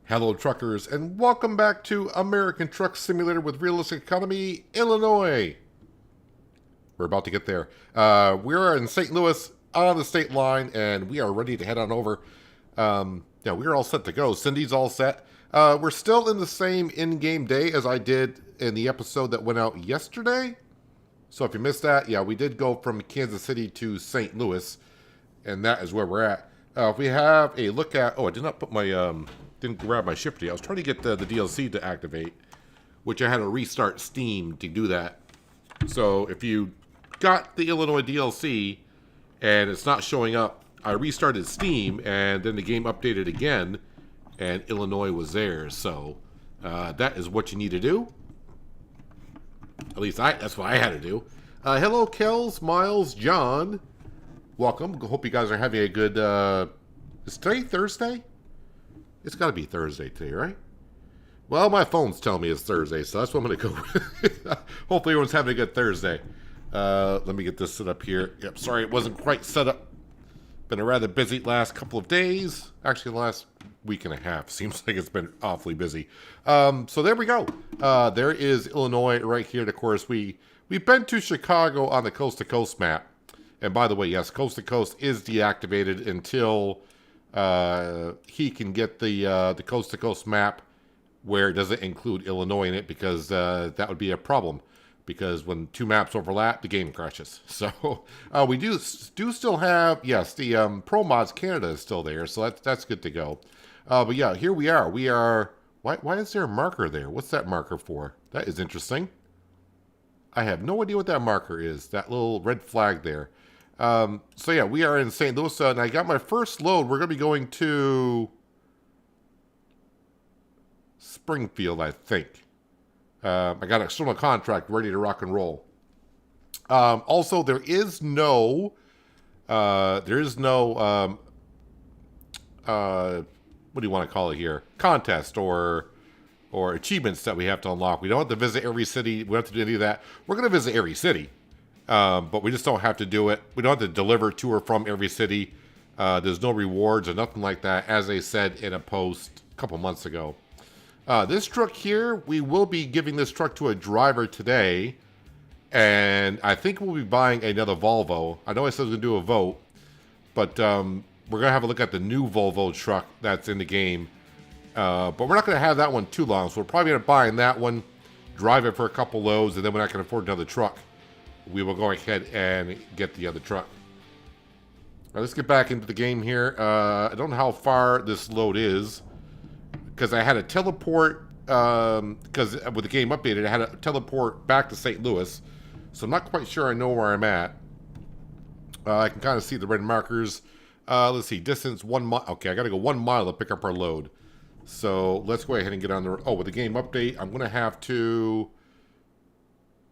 Hello, truckers, and welcome back to American Truck Simulator with Realistic Economy, Illinois. We're about to get there. We are in St. Louis on the state line, and we are ready to head on over. Yeah, we're all set to go. Cindy's all set. We're still in the same in-game day as I did in the episode that went out yesterday. So if you missed that, yeah, we did go from Kansas City to St. Louis, and that is where we're at. If we have a look at... Oh, I did not put my... didn't grab my shifty. I was trying to get the DLC to activate, which I had to restart Steam to do that. So if you got the Illinois DLC and it's not showing up, I restarted Steam and then the game updated again and Illinois was there. So that is what you need to do. At least that's what I had to do. Hello, Kels, Miles, John. Welcome. Hope you guys are having a good... is today Thursday? It's got to be Thursday today, right? Well, my phone's telling me it's Thursday, so that's what I'm going to go with. Hopefully everyone's having a good Thursday. Let me get this set up here. Yep, sorry it wasn't quite set up. Been a rather busy last couple of days. Actually, the last week and a half. Seems like it's been awfully busy. So there we go. There is Illinois right here. And of course, we've been to Chicago on the Coast to Coast map. And by the way, yes, Coast to Coast is deactivated until... he can get the Coast to Coast map where it doesn't include Illinois in it, because that would be a problem, because when two maps overlap, the game crashes. So we do still have, yes, the Pro Mods Canada is still there, so that's good to go. But yeah, here we are. Why is there a marker there? What's that marker for? That is interesting. I have no idea what that marker is. That little red flag there. So yeah, we are in St. Louis, and I got my first load. We're going to be going to Springfield, I think. I got an external contract ready to rock and roll. Also, there is no, what do you want to call it here? Contest or achievements that we have to unlock. We don't have to visit every city. We don't have to do any of that. We're going to visit every city. But we just don't have to do it. We don't have to deliver to or from every city. There's no rewards or nothing like that, as they said in a post a couple months ago. This truck here, we will be giving this truck to a driver today. And I think we'll be buying another Volvo. I know I said I was going to do a vote. But we're going to have a look at the new Volvo truck that's in the game. But we're not going to have that one too long. So we're probably going to buy that one, drive it for a couple loads, and then we're not going to afford another truck. We will go ahead and get the other truck. Now, let's get back into the game here. I don't know how far this load is, because I had a teleport, because with the game updated, I had a teleport back to St. Louis, so I'm not quite sure I know where I'm at. I can kind of see the red markers. Let's see, distance 1 mile. Okay, I got to go 1 mile to pick up our load. So let's go ahead and get on the... Oh, with the game update, I'm going to have to...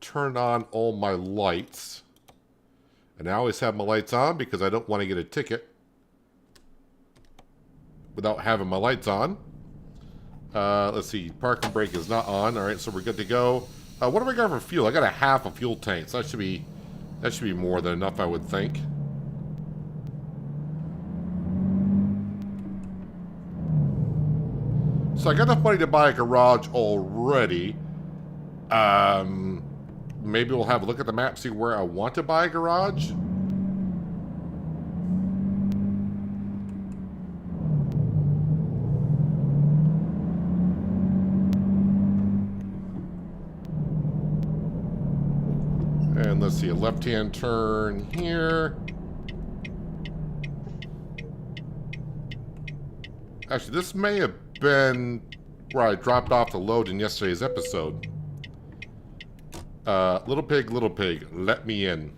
turn on all my lights, and I always have my lights on because I don't want to get a ticket without having my lights on. Let's see, park and brake is not on. All right, so we're good to go. What do I got for fuel? I got a half a fuel tank, so that should be more than enough, I would think. So I got enough money to buy a garage already. Maybe we'll have a look at the map, see where I want to buy a garage. And let's see, a left-hand turn here. Actually, this may have been where I dropped off the load in yesterday's episode. Little pig, let me in.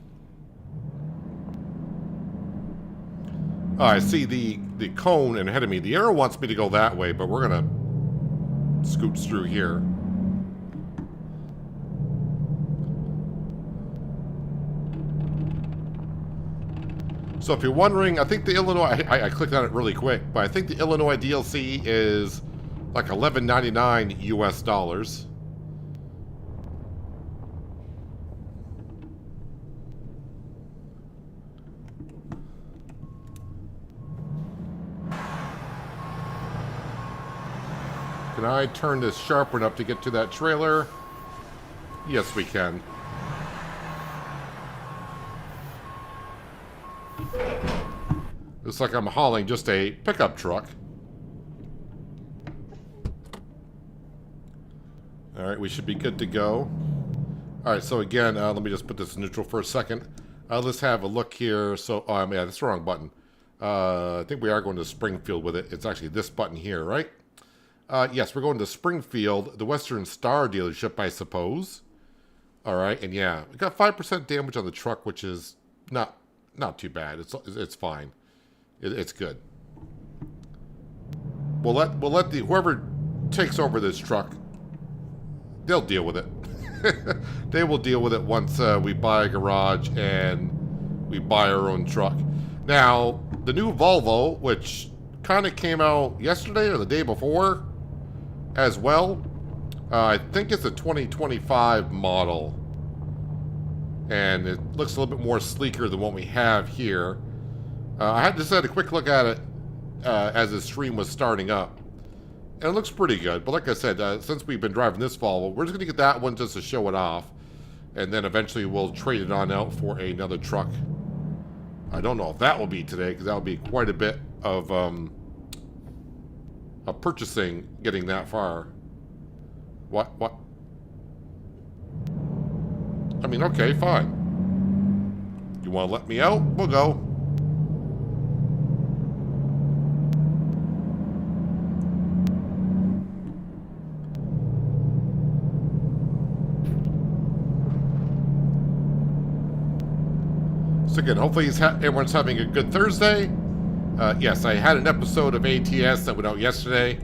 Oh, I see the cone ahead of me. The arrow wants me to go that way, but we're gonna scoot through here. So if you're wondering, I think the Illinois... I clicked on it really quick, but I think the Illinois DLC is like $11.99 US dollars. Can I turn this sharp enough to get to that trailer? Yes, we can. Looks like I'm hauling just a pickup truck. Alright, we should be good to go. Alright, so again, let me just put this in neutral for a second. Let's have a look here. So, yeah, that's the wrong button. I think we are going to Springfield with it. It's actually this button here, right? Yes, we're going to Springfield, the Western Star dealership, I suppose. Alright, and yeah, we got 5% damage on the truck, which is not too bad. It's fine. It's good. We'll let whoever takes over this truck, they'll deal with it. They will deal with it once we buy a garage and we buy our own truck. Now, the new Volvo, which kind of came out yesterday or the day before as well, I think it's a 2025 model. And it looks a little bit more sleeker than what we have here. I had just had a quick look at it as the stream was starting up. And it looks pretty good. But like I said, since we've been driving this Volvo, we're just going to get that one just to show it off. And then eventually we'll trade it on out for another truck. I don't know if that will be today, because that will be quite a bit of purchasing getting that far. What? I mean, okay, fine. You want to let me out? We'll go. So again, hopefully everyone's having a good Thursday. Yes, I had an episode of ATS that went out yesterday.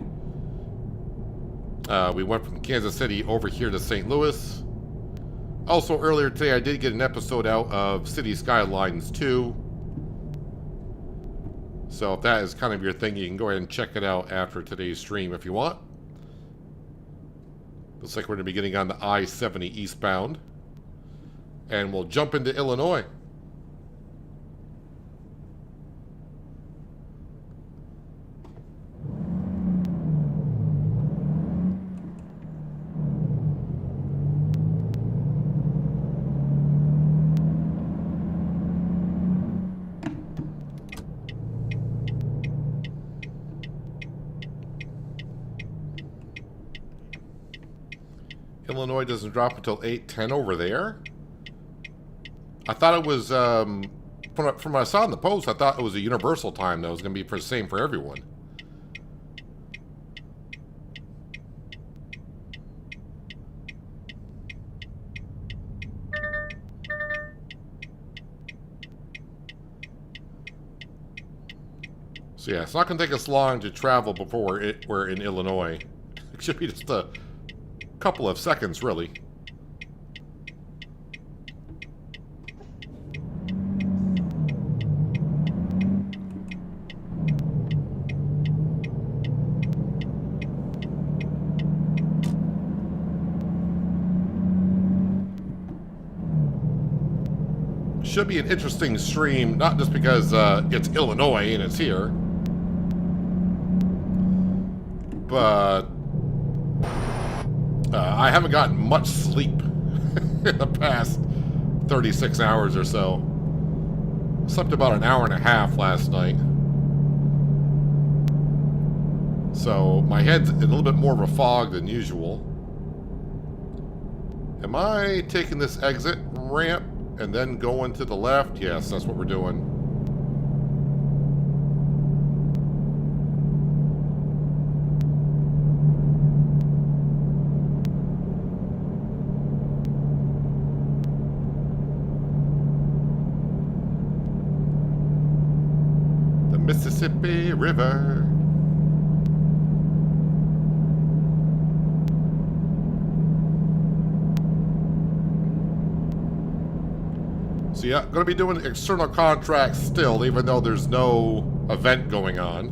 We went from Kansas City over here to St. Louis. Also, earlier today, I did get an episode out of City Skylines 2. So if that is kind of your thing, you can go ahead and check it out after today's stream if you want. Looks like we're going to be getting on the I-70 eastbound. And we'll jump into Illinois. Illinois doesn't drop until 8:10 over there. I thought it was, from what I saw in the post, I thought it was a universal time that was going to be the same for everyone. So yeah, it's not going to take us long to travel before we're in Illinois. It should be just a couple of seconds, really. Should be an interesting stream, not just because it's Illinois and it's here, but I haven't gotten much sleep in the past 36 hours or so. Slept about an hour and a half last night. So my head's in a little bit more of a fog than usual. Am I taking this exit ramp and then going to the left? Yes, that's what we're doing. Mississippi River. So yeah, going to be doing external contracts still, even though there's no event going on.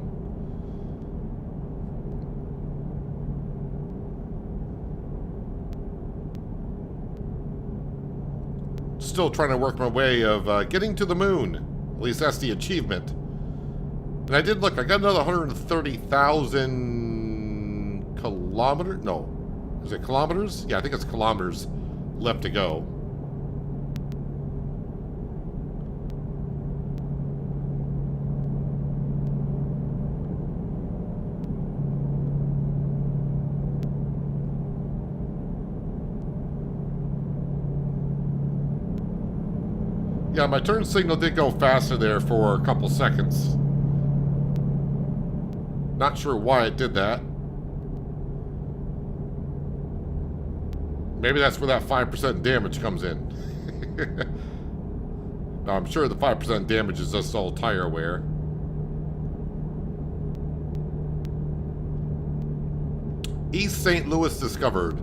Still trying to work my way of getting to the moon. At least that's the achievement. And I did look, I got another 130,000 kilometer? No. Is it kilometers? Yeah, I think it's kilometers left to go. Yeah, my turn signal did go faster there for a couple seconds. Not sure why it did that. Maybe that's where that 5% damage comes in. Now, I'm sure the 5% damage is just all tire wear. East St. Louis discovered.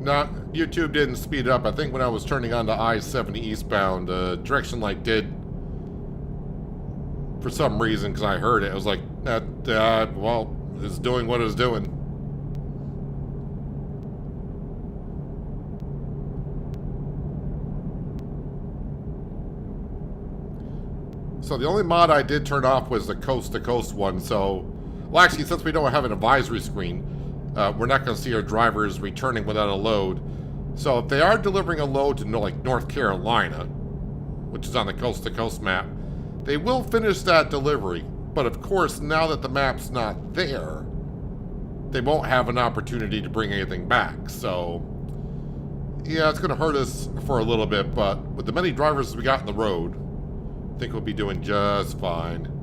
No, YouTube didn't speed up. I think when I was turning on to I-70 eastbound, direction light did, for some reason, because I heard it. I was like, well, it's doing what it's doing. So the only mod I did turn off was the coast-to-coast one. So, well, actually, since we don't have an advisory screen, we're not going to see our drivers returning without a load. So if they are delivering a load to like North Carolina, which is on the coast-to-coast map, they will finish that delivery. But of course, now that the map's not there, they won't have an opportunity to bring anything back. So, yeah, it's going to hurt us for a little bit, but with the many drivers we got on the road, I think we'll be doing just fine.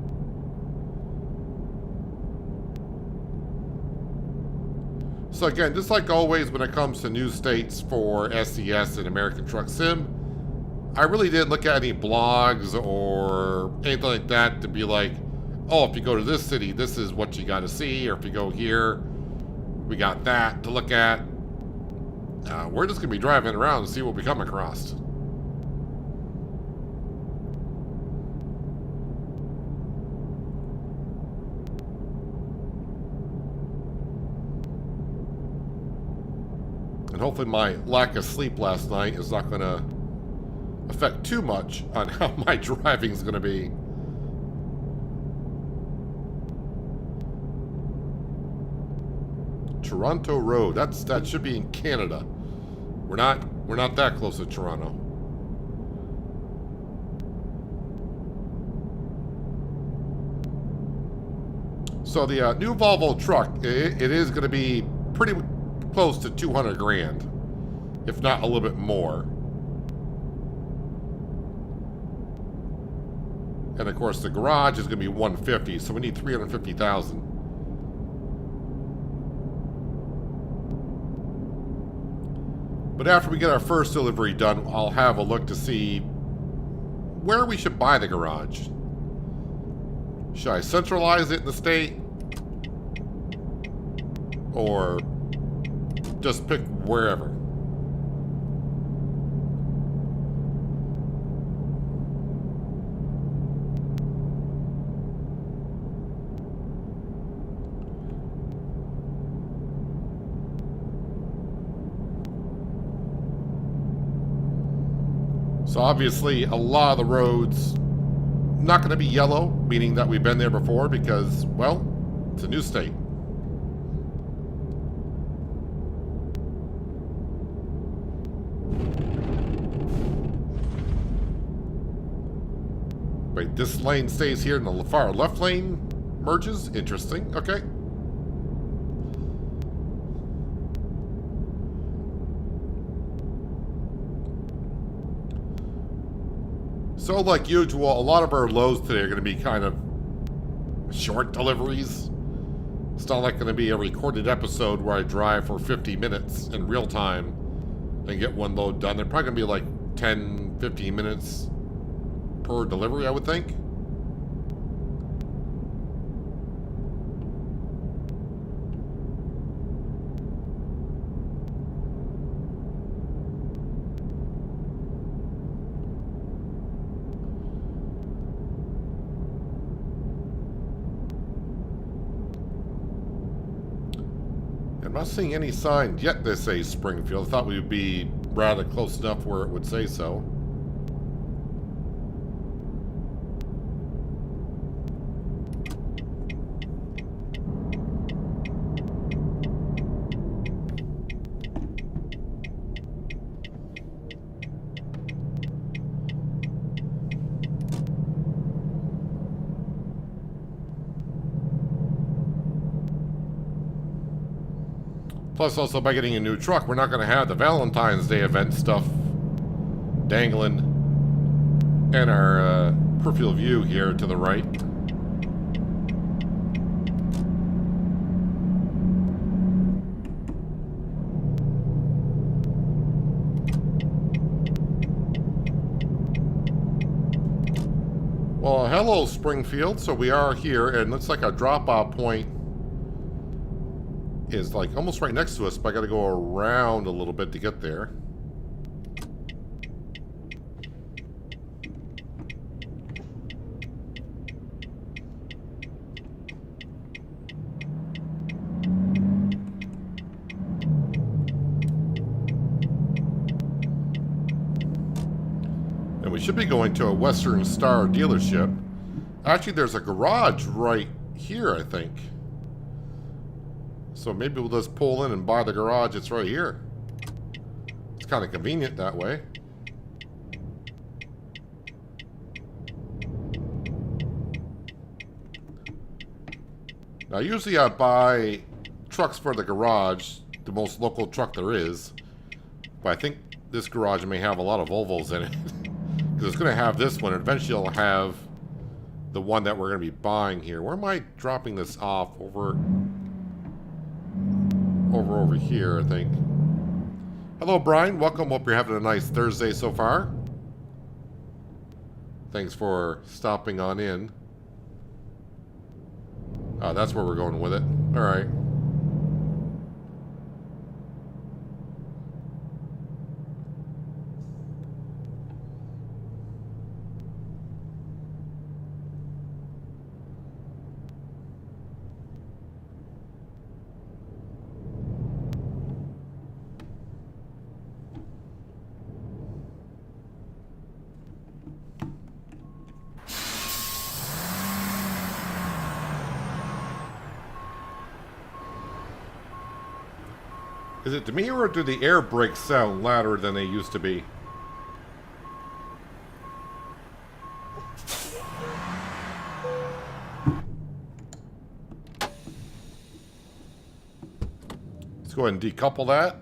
So again, just like always when it comes to new states for SCS and American Truck Sim, I really didn't look at any blogs or anything like that to be like, oh, if you go to this city, this is what you got to see, or if you go here, we got that to look at. We're just going to be driving around and see what we come across. And hopefully my lack of sleep last night is not going to affect too much on how my driving is going to be. Toronto Road. That should be in Canada. We're not that close to Toronto. So the new Volvo truck, it is going to be pretty close to 200 grand, if not a little bit more. And of course the garage is going to be 150, so we need 350,000. But after we get our first delivery done, I'll have a look to see where we should buy the garage. Should I centralize it in the state? Or just pick wherever? So obviously a lot of the roads not going to be yellow, meaning that we've been there before because, well, it's a new state. Wait, this lane stays here and the far left lane merges? Interesting. Okay. So like usual, a lot of our loads today are going to be kind of short deliveries. It's not like going to be a recorded episode where I drive for 50 minutes in real time and get one load done. They're probably going to be like 10, 15 minutes per delivery, I would think. not seeing any sign yet that say Springfield. I thought we would be rather close enough where it would say so. Plus, also by getting a new truck, we're not going to have the Valentine's Day event stuff dangling in our peripheral view here to the right. Well, hello, Springfield. So we are here, and it looks like our drop-off point is like almost right next to us, but I gotta go around a little bit to get there. And we should be going to a Western Star dealership. Actually, there's a garage right here, I think. So maybe we'll just pull in and buy the garage. It's right here. It's kind of convenient that way. Now, usually I buy trucks for the garage, the most local truck there is. But I think this garage may have a lot of Volvos in it. Because it's going to have this one. Eventually it'll have the one that we're going to be buying here. Where am I dropping this off? Over here, I think. Hello, Brian. Welcome. Hope you're having a nice Thursday so far. Thanks for stopping on in. Oh, that's where we're going with it. All right. Is it to me, or do the air brakes sound louder than they used to be? Let's go ahead and decouple that.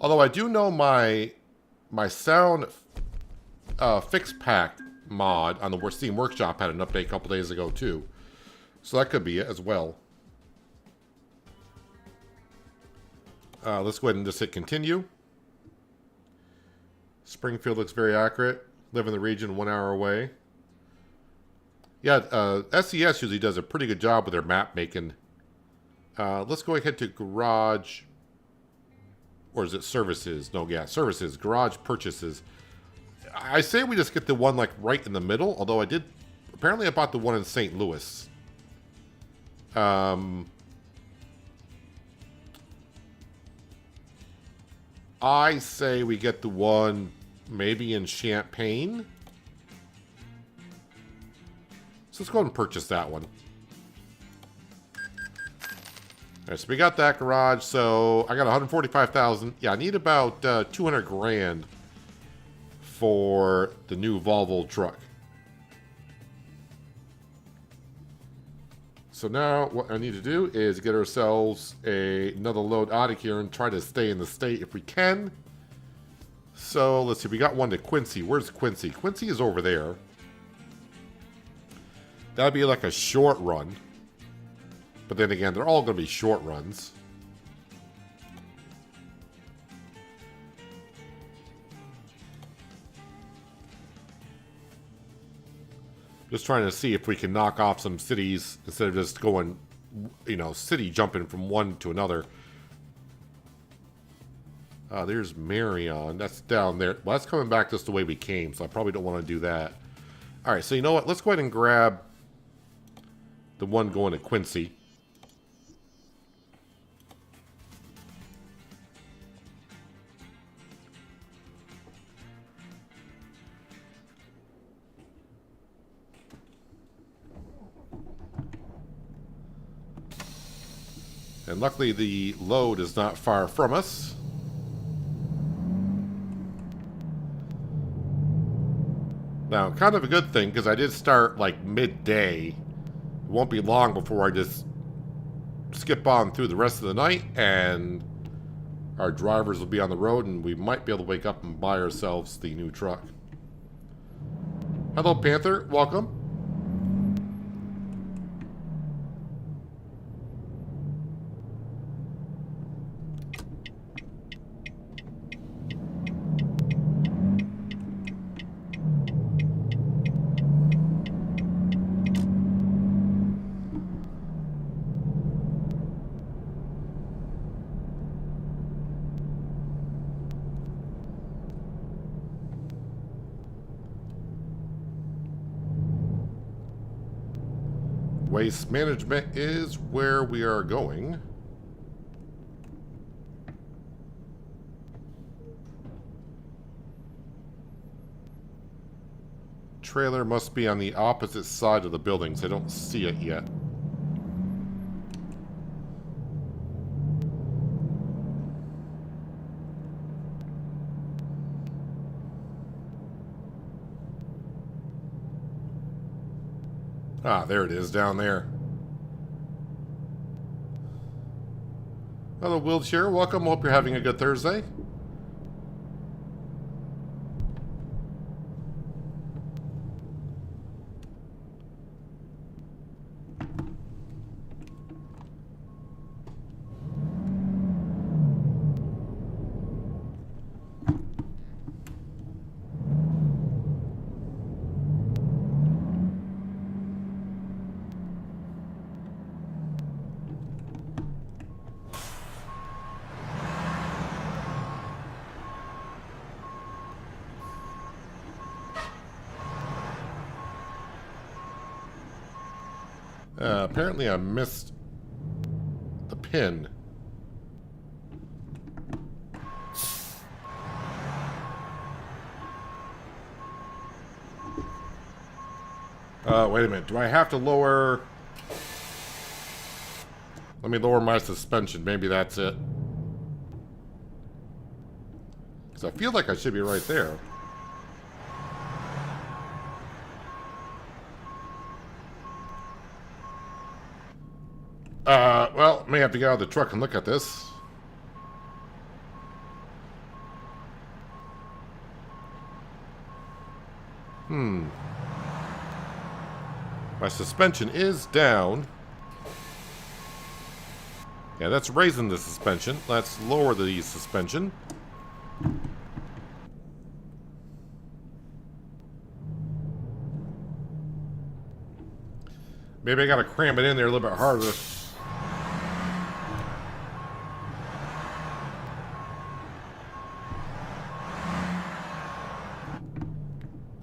Although I do know my sound fix pack mod on the Steam Workshop had an update a couple days ago too. So that could be it as well. Let's go ahead and just hit continue. Springfield looks very accurate. Live in the region 1 hour away. Yeah, SES usually does a pretty good job with their map making. Let's go ahead to garage. Or is it services? No, yeah, services. Garage purchases. I say we just get the one like right in the middle. Although apparently I bought the one in St. Louis. I say we get the one maybe in Champaign. So let's go ahead and purchase that one. Alright, so we got that garage. So I got 145,000. Yeah, I need about 200 grand for the new Volvo truck. So now what I need to do is get ourselves another load out of here and try to stay in the state if we can. So let's see, we got one to Quincy. Where's Quincy? Quincy is over there. That'd be like a short run. But then again, they're all going to be short runs. Just trying to see if we can knock off some cities instead of just going, you know, city jumping from one to another. There's Marion. That's down there. Well, that's coming back just the way we came, so I probably don't want to do that. All right, so you know what? Let's go ahead and grab the one going to Quincy. And luckily the load is not far from us. Now, kind of a good thing, because I did start like midday. It won't be long before I just skip on through the rest of the night, and our drivers will be on the road, and we might be able to wake up and buy ourselves the new truck. Hello, Panther. Welcome. Waste management is where we are going. Trailer must be on the opposite side of the buildings. I don't see it yet. Ah, there it is, down there. Hello, wheelchair. Welcome. Hope you're having a good Thursday. Apparently I missed the pin. Wait a minute. Do I have to lower... Let me lower my suspension. Maybe that's it. Because I feel like I should be right there. Well, may have to get out of the truck and look at this. My suspension is down. Yeah, that's raising the suspension. Let's lower the suspension. Maybe I gotta cram it in there a little bit harder.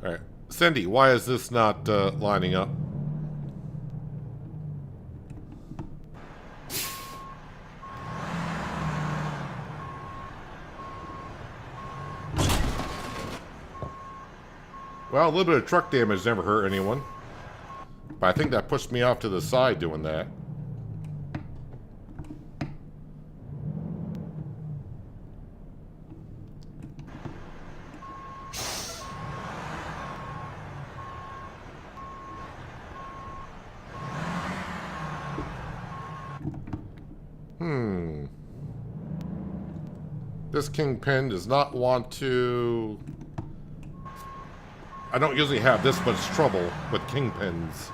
Alright. Cindy, why is this not lining up? Well, a little bit of truck damage never hurt anyone. But I think that pushed me off to the side doing that. This kingpin does not want to... I don't usually have this much trouble with kingpins.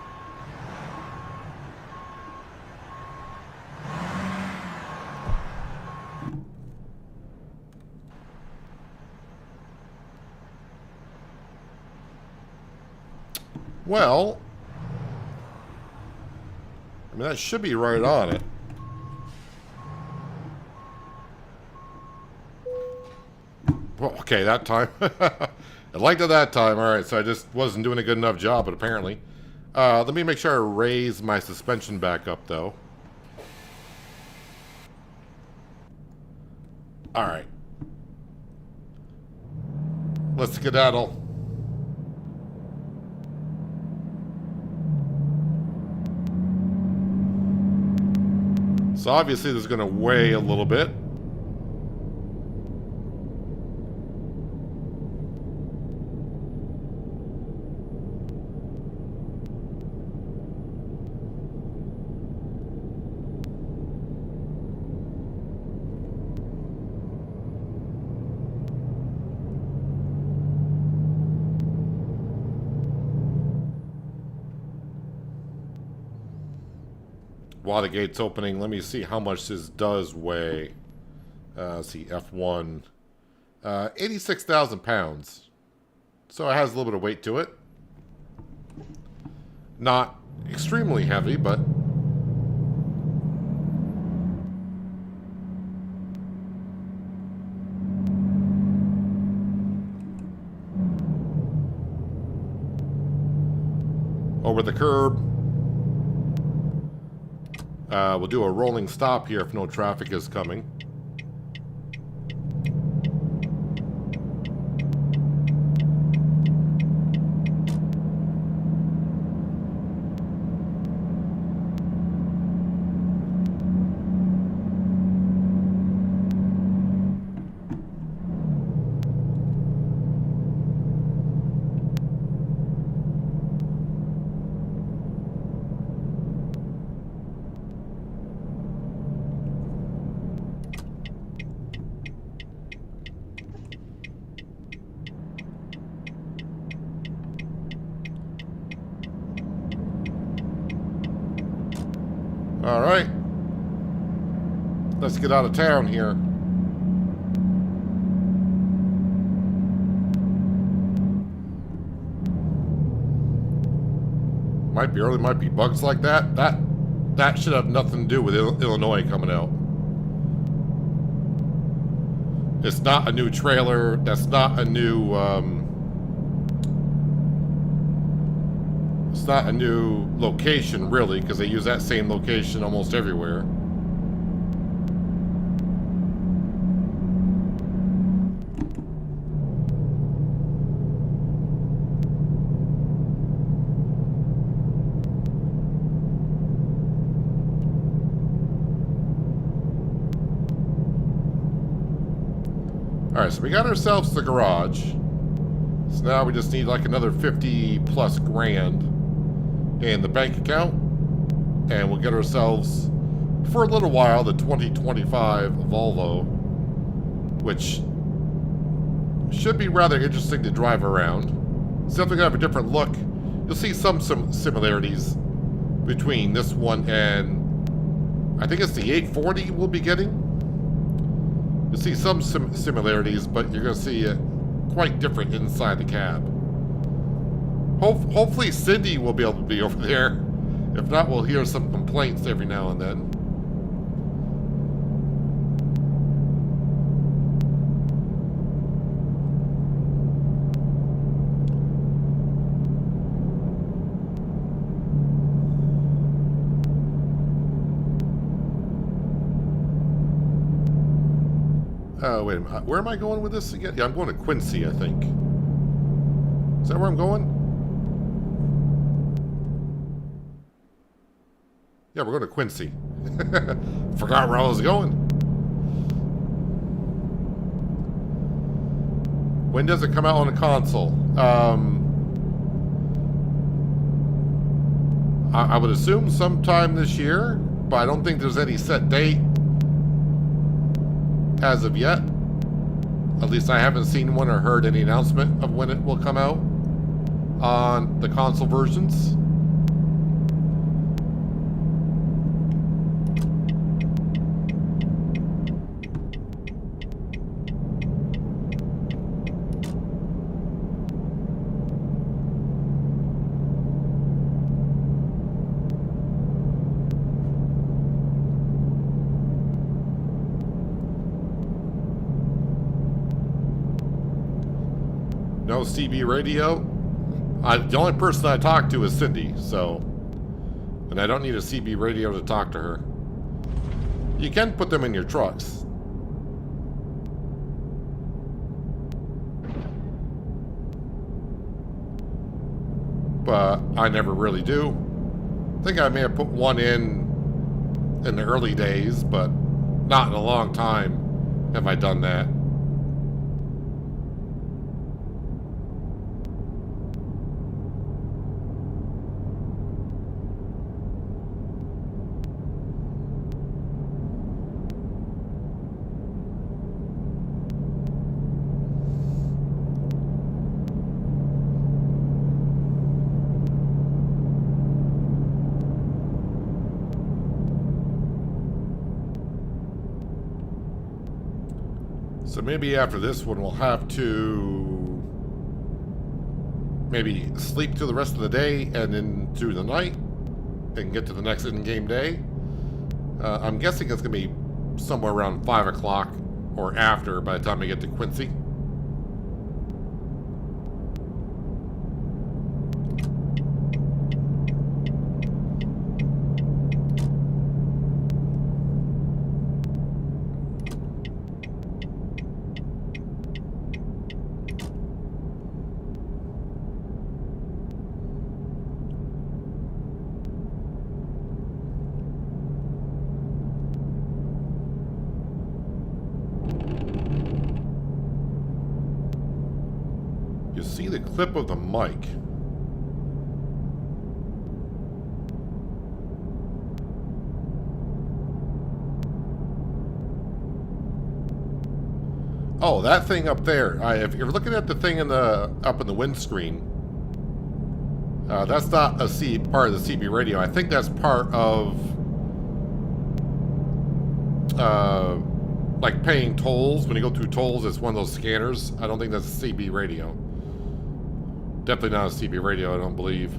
Well, I mean, that should be right on it. Well, okay, that time. I liked it that time. Alright, so I just wasn't doing a good enough job, but apparently. Let me make sure I raise my suspension back up, though. Alright. Let's skedaddle. So obviously this is going to weigh a little bit. While the gate's opening, let me see how much this does weigh. Let's see, F1. 86,000 pounds. So it has a little bit of weight to it. Not extremely heavy, but... over the curb. We'll do a rolling stop here if no traffic is coming. All right, let's get out of town here. Might be early, might be bugs like that. That should have nothing to do with Illinois coming out. It's not a new trailer. That's not a new. It's not a new location, really, because they use that same location almost everywhere. Alright, so we got ourselves the garage. So now we just need like another 50 plus grand in the bank account, and we'll get ourselves, for a little while, the 2025 Volvo, which should be rather interesting to drive around. It's definitely going to have a different look. You'll see some similarities between this one and I think it's the 840 we'll be getting. You'll see some similarities, but you're going to see it quite different inside the cab. Hopefully Cindy will be able to be over there. If not, we'll hear some complaints every now and then. Wait a minute. Where am I going with this again? Yeah, I'm going to Quincy, I think. Is that where I'm going? Yeah, we're going to Quincy. Forgot where I was going. When does it come out on the console? I would assume sometime this year, but I don't think there's any set date as of yet. At least I haven't seen one or heard any announcement of when it will come out on the console versions. No CB radio. The only person I talk to is Cindy, so... And I don't need a CB radio to talk to her. You can put them in your trucks. But I never really do. I think I may have put one in in the early days, but not in a long time have I done that. So maybe after this one we'll have to maybe sleep through the rest of the day and then through the night and get to the next in-game day. I'm guessing it's going to be somewhere around 5 o'clock or after by the time I get to Quincy. You see the clip of the mic. Oh, that thing up there. If you're looking at the thing in the up in the windscreen, that's not a part of the CB radio. I think that's part of like paying tolls. When you go through tolls, it's one of those scanners. I don't think that's a CB radio. Definitely not a CB radio, I don't believe.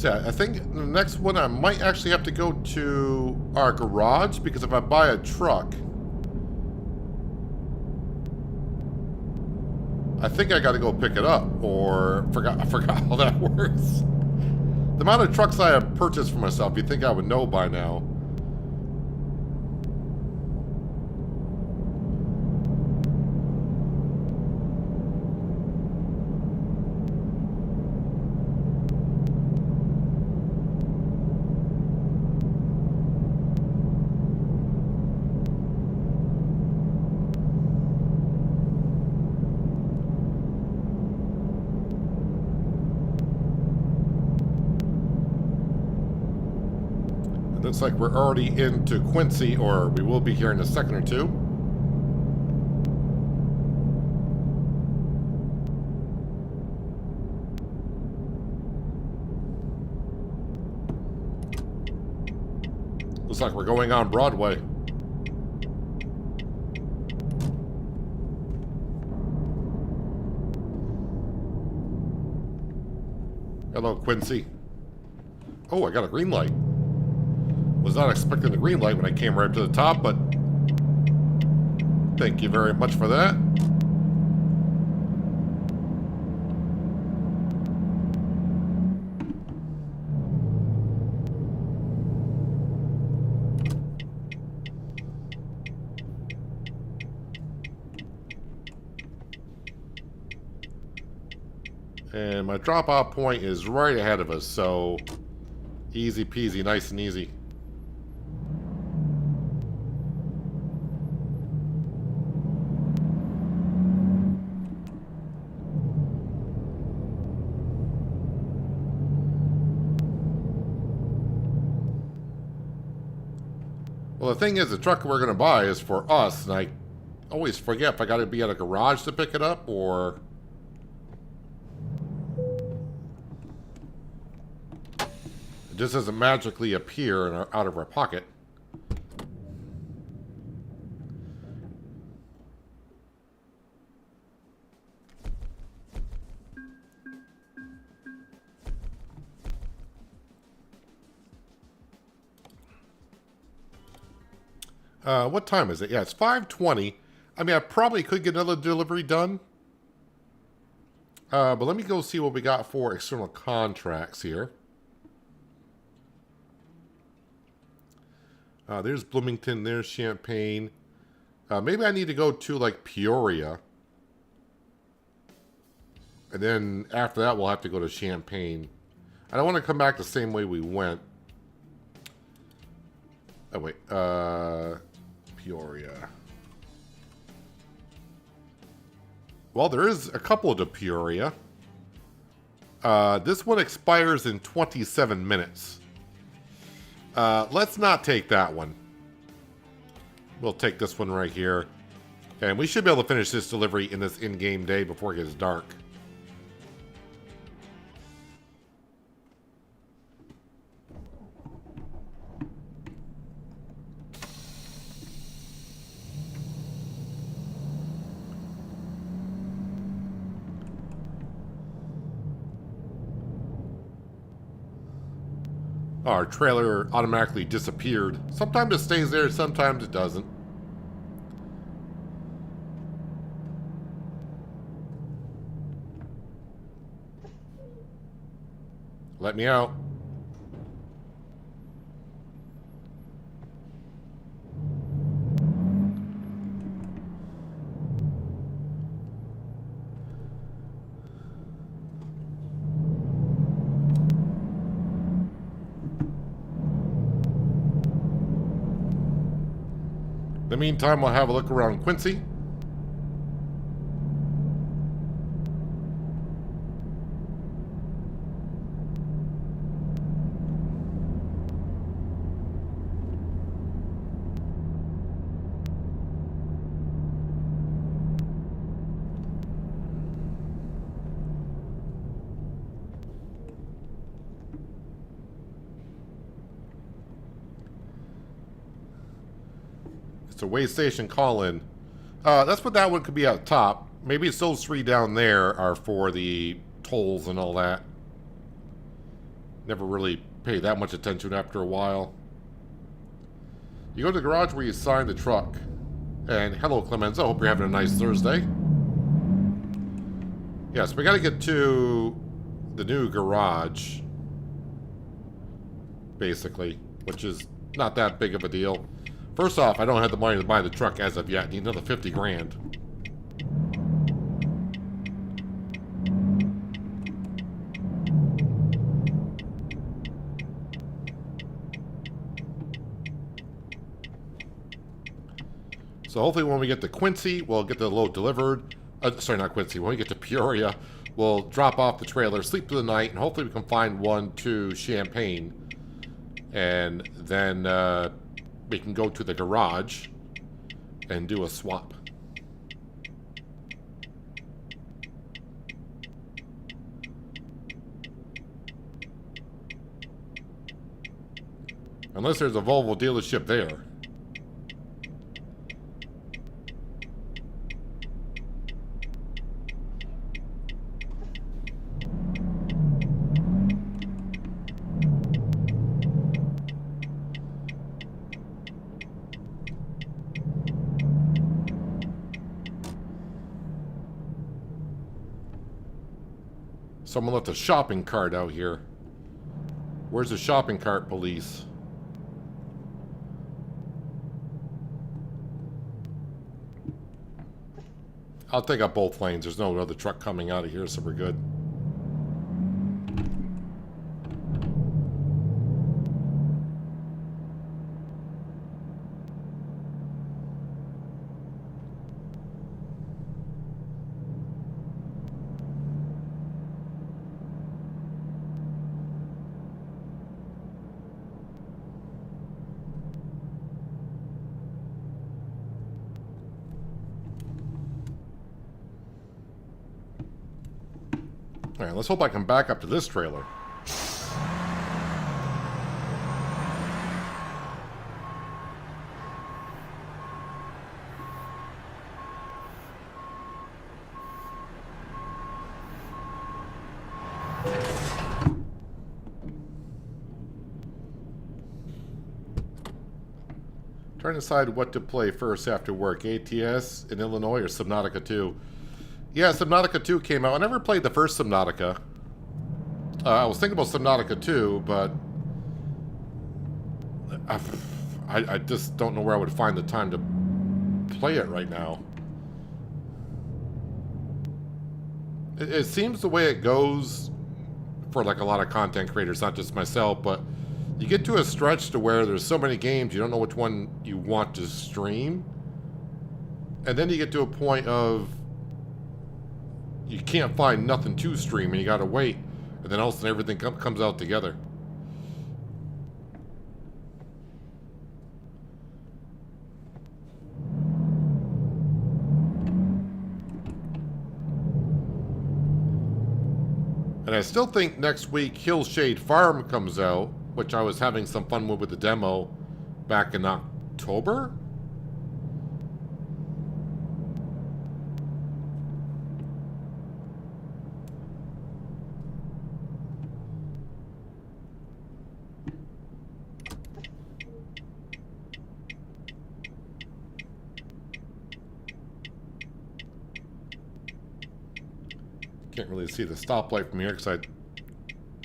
Yeah, I think the next one I might actually have to go to our garage, because if I buy a truck, I think I got to go pick it up, or I forgot how that works. The amount of trucks I have purchased for myself, you'd think I would know by now. Looks like we're already into Quincy, or we will be here in a second or two. Looks like we're going on Broadway. Hello, Quincy. Oh, I got a green light. Was not expecting the green light when I came right to the top, but thank you very much for that. And my drop-off point is right ahead of us, so easy peasy, nice and easy. Well, the thing is, the truck we're going to buy is for us, and I always forget if I got to be at a garage to pick it up, or... it just doesn't magically appear in out of our pocket. What time is it? Yeah, it's 5:20. I mean, I probably could get another delivery done. But let me go see what we got for external contracts here. There's Bloomington, there's Champaign. Maybe I need to go to, like, Peoria. And then after that, we'll have to go to Champaign. I don't want to come back the same way we went. Oh, wait. Peoria. Well, there is a couple to Peoria. This one expires in 27 minutes. Let's not take that one. We'll take this one right here. And we should be able to finish this delivery in this in-game day before it gets dark. Our trailer automatically disappeared. Sometimes it stays there, sometimes it doesn't. Let me out. In the meantime, we'll have a look around Quincy. It's a way station call-in. That's what that one could be up top. Maybe it's those three down there are for the tolls and all that. Never really pay that much attention after a while. You go to the garage where you sign the truck. And hello, Clemenza. Hope you're having a nice Thursday. Yes, we got to get to the new garage. Basically. Which is not that big of a deal. First off, I don't have the money to buy the truck as of yet. I need another 50 grand. So hopefully when we get to Quincy, we'll get the load delivered. Sorry, not Quincy. When we get to Peoria, we'll drop off the trailer, sleep through the night, and hopefully we can find one to Champaign. And then we can go to the garage and do a swap. Unless there's a Volvo dealership there. Someone left a shopping cart out here. Where's the shopping cart, police? I'll take up both lanes. There's no other truck coming out of here, so we're good. Alright, let's hope I can back up to this trailer. Trying to decide what to play first after work. ATS in Illinois or Subnautica 2? Yeah, Subnautica 2 came out. I never played the first Subnautica. I was thinking about Subnautica 2, but I just don't know where I would find the time to play it right now. It seems the way it goes for like a lot of content creators, not just myself, but you get to a stretch to where there's so many games you don't know which one you want to stream, and then you get to a point of you can't find nothing to stream and you gotta wait, and then all of a sudden everything comes out together. And I still think next week Hillshade Farm comes out, which I was having some fun with the demo back in October. Can't really see the stoplight from here because I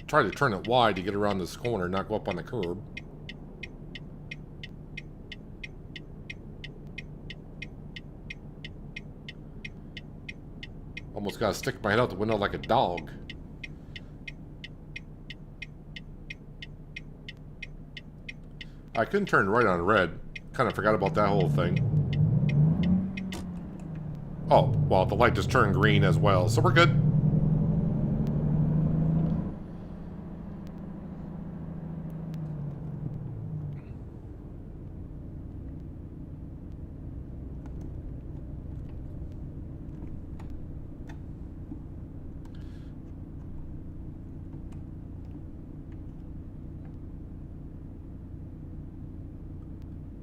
tried to turn it wide to get around this corner, not go up on the curb. Almost got to stick my head out the window like a dog. I couldn't turn right on red. Kind of forgot about that whole thing. Oh, well, the light just turned green as well, so we're good.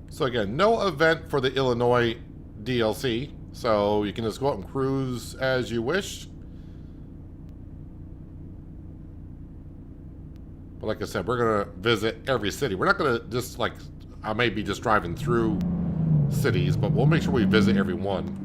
So again, no event for the Illinois DLC, so you can just go out and cruise as you wish. But like I said, we're going to visit every city. We're not going to just, like, I may be just driving through cities, but we'll make sure we visit every one.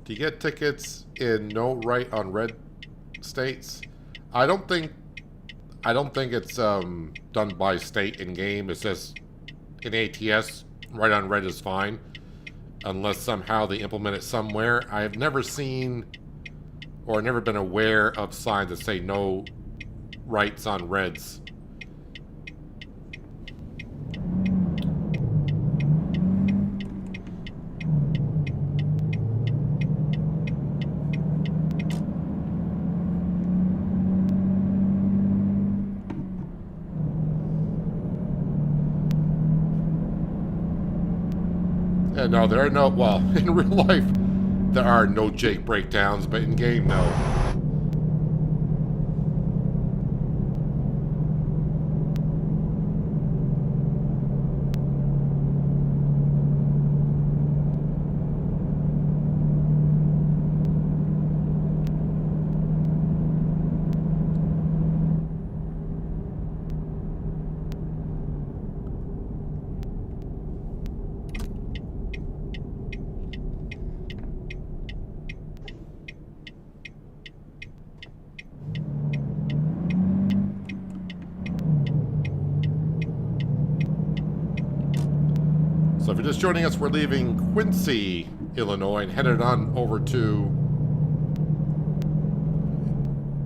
Do you get tickets in no right on red states? I don't think it's done by state in game. It's just in ATS, right on red is fine, unless somehow they implement it somewhere. I have never seen or never been aware of signs that say no rights on reds. No, there are no, well, in real life, there are no Jake breakdowns, but in game, no. So if you're just joining us, we're leaving Quincy, Illinois, and headed on over to...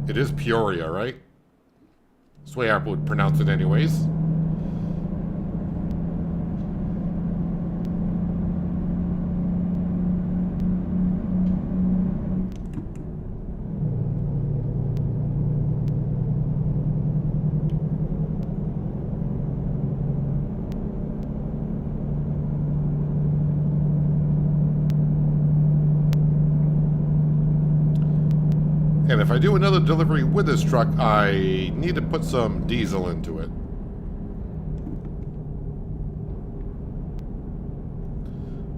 It is Peoria, right? That's the way I would pronounce it anyways. And if I do another delivery with this truck, I need to put some diesel into it.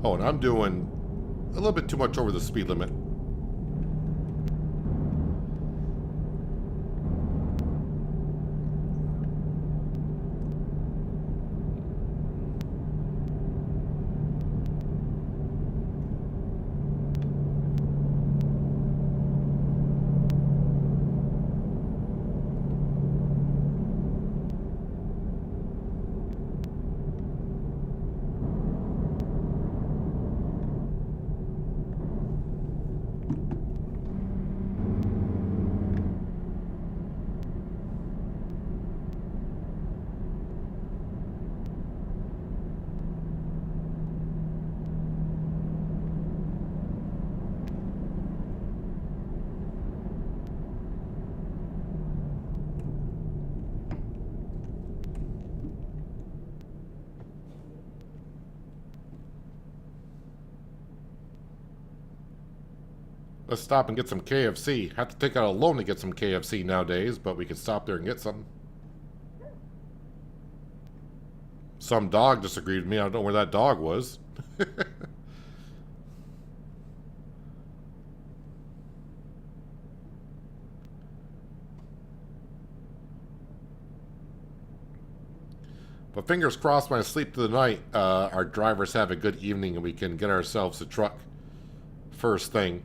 Oh, and I'm doing a little bit too much over the speed limit. Let's stop and get some KFC. Have to take out a loan to get some KFC nowadays, but we can stop there and get some. Some dog disagreed with me. I don't know where that dog was. But fingers crossed when I sleep through the night, our drivers have a good evening and we can get ourselves a truck first thing.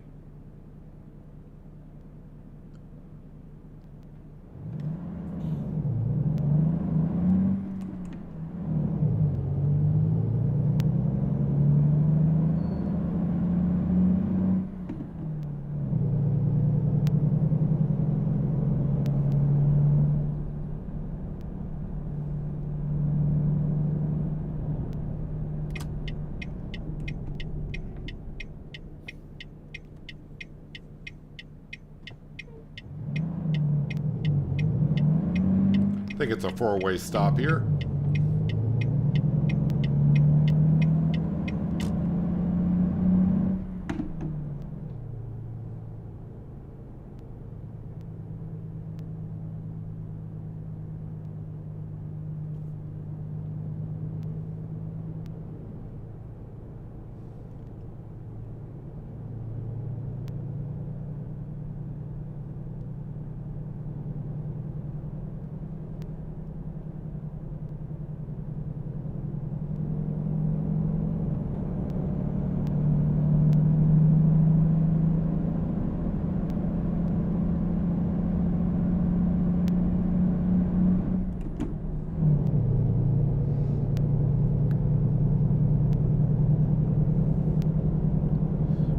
I think it's a four-way stop here.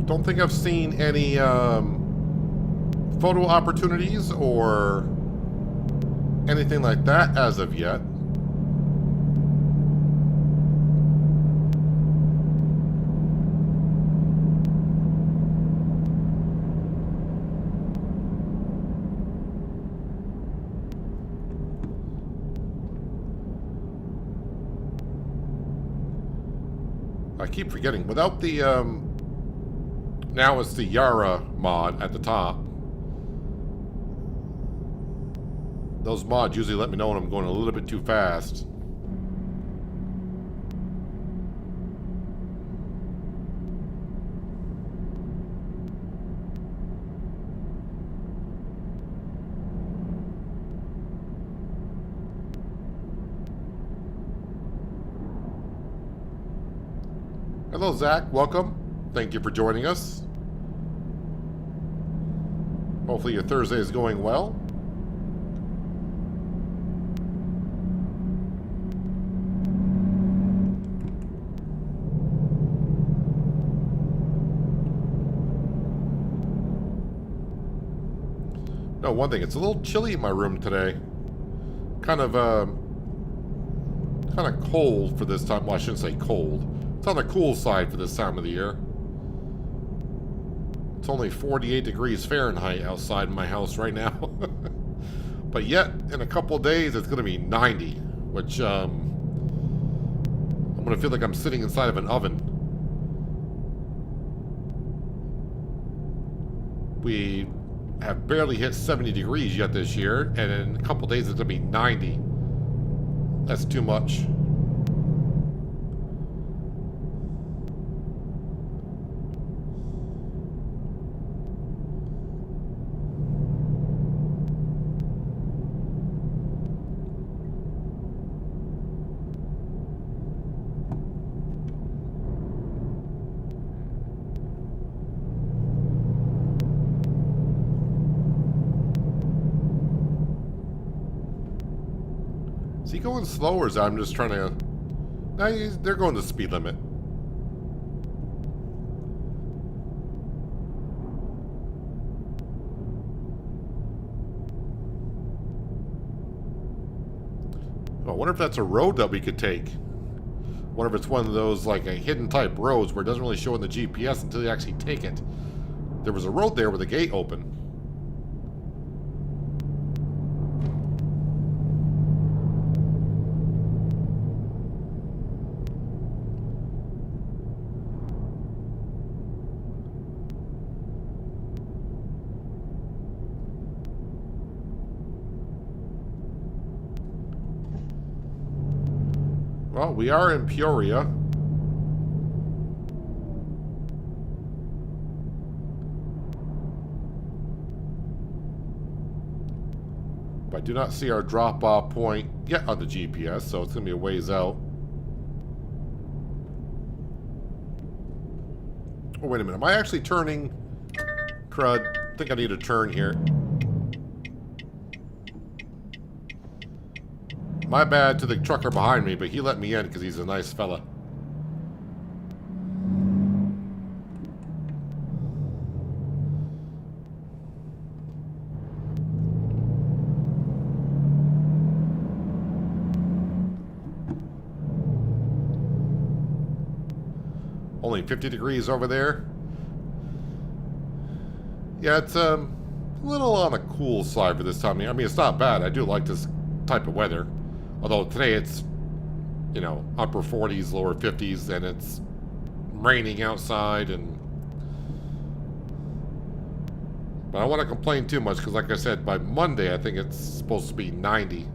Don't think I've seen any photo opportunities or anything like that as of yet. I keep forgetting. Without the now it's the Yara mod at the top. Those mods usually let me know when I'm going a little bit too fast. Hello, Zach. Welcome. Thank you for joining us. Hopefully your Thursday is going well. No, one thing, it's a little chilly in my room today. Kind of cold for this time. Well, I shouldn't say cold. It's on the cool side for this time of the year. It's only 48 degrees Fahrenheit outside my house right now. But yet, in a couple of days, it's going to be 90, which I'm going to feel like I'm sitting inside of an oven. have barely hit 70 degrees yet this year, and in a couple days it's going to be 90. That's too much. Is he going slow, or is I'm just trying to... No, they're going the speed limit. I wonder if that's a road that we could take. I wonder if it's one of those, like, a hidden type roads where it doesn't really show in the GPS until you actually take it. There was a road there with a gate open. Well, we are in Peoria. But I do not see our drop-off point yet on the GPS, so it's going to be a ways out. Oh, wait a minute. Am I actually turning? Crud. I think I need a turn here. My bad to the trucker behind me, but he let me in because he's a nice fella. Only 50 degrees over there. Yeah, it's a little on the cool side for this time of year. I mean, it's not bad. I do like this type of weather. Although today it's, you know, upper 40s, lower 50s, and it's raining outside, and... But I don't want to complain too much, because like I said, by Monday I think it's supposed to be 90.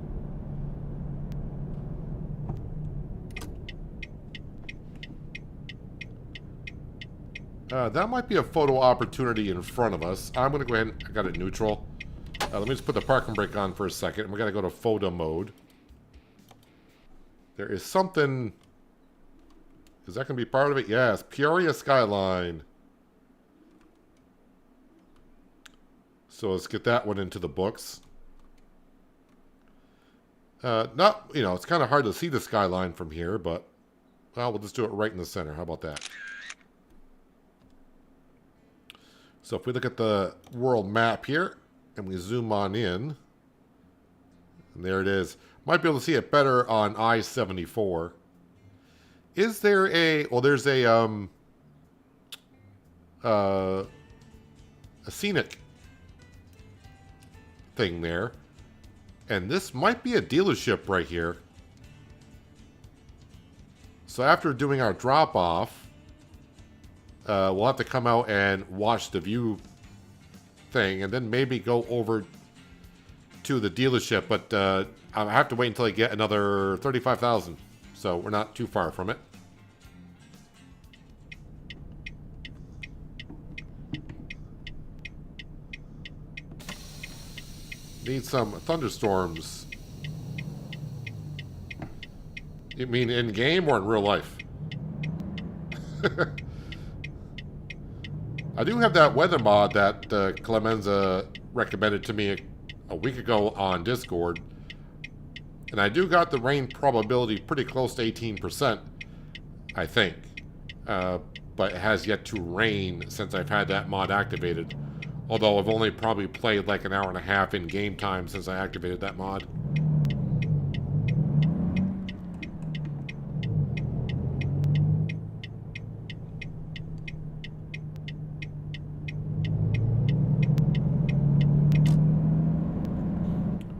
That might be a photo opportunity in front of us. I'm going to go ahead and... I got it neutral. Let me just put the parking brake on for a second. We're going to go to photo mode. There is something... Is that going to be part of it? Yes. Peoria skyline. So let's get that one into the books. Not, you know, it's kind of hard to see the skyline from here, but... Well, we'll just do it right in the center. How about that? So if we look at the world map here, and we zoom on in, and there it is. Might be able to see it better on I-74. Is there a... Well, there's a scenic thing there. And this might be a dealership right here. So after doing our drop-off, we'll have to come out and watch the view thing, and then maybe go over to the dealership, but I have to wait until I get another 35,000, so we're not too far from it. Need some thunderstorms. You mean in game or in real life? I do have that weather mod that Clemenza recommended to me a week ago on Discord. And I do got the rain probability pretty close to 18%, I think. But it has yet to rain since I've had that mod activated. Although I've only probably played like an hour and a half in game time since I activated that mod.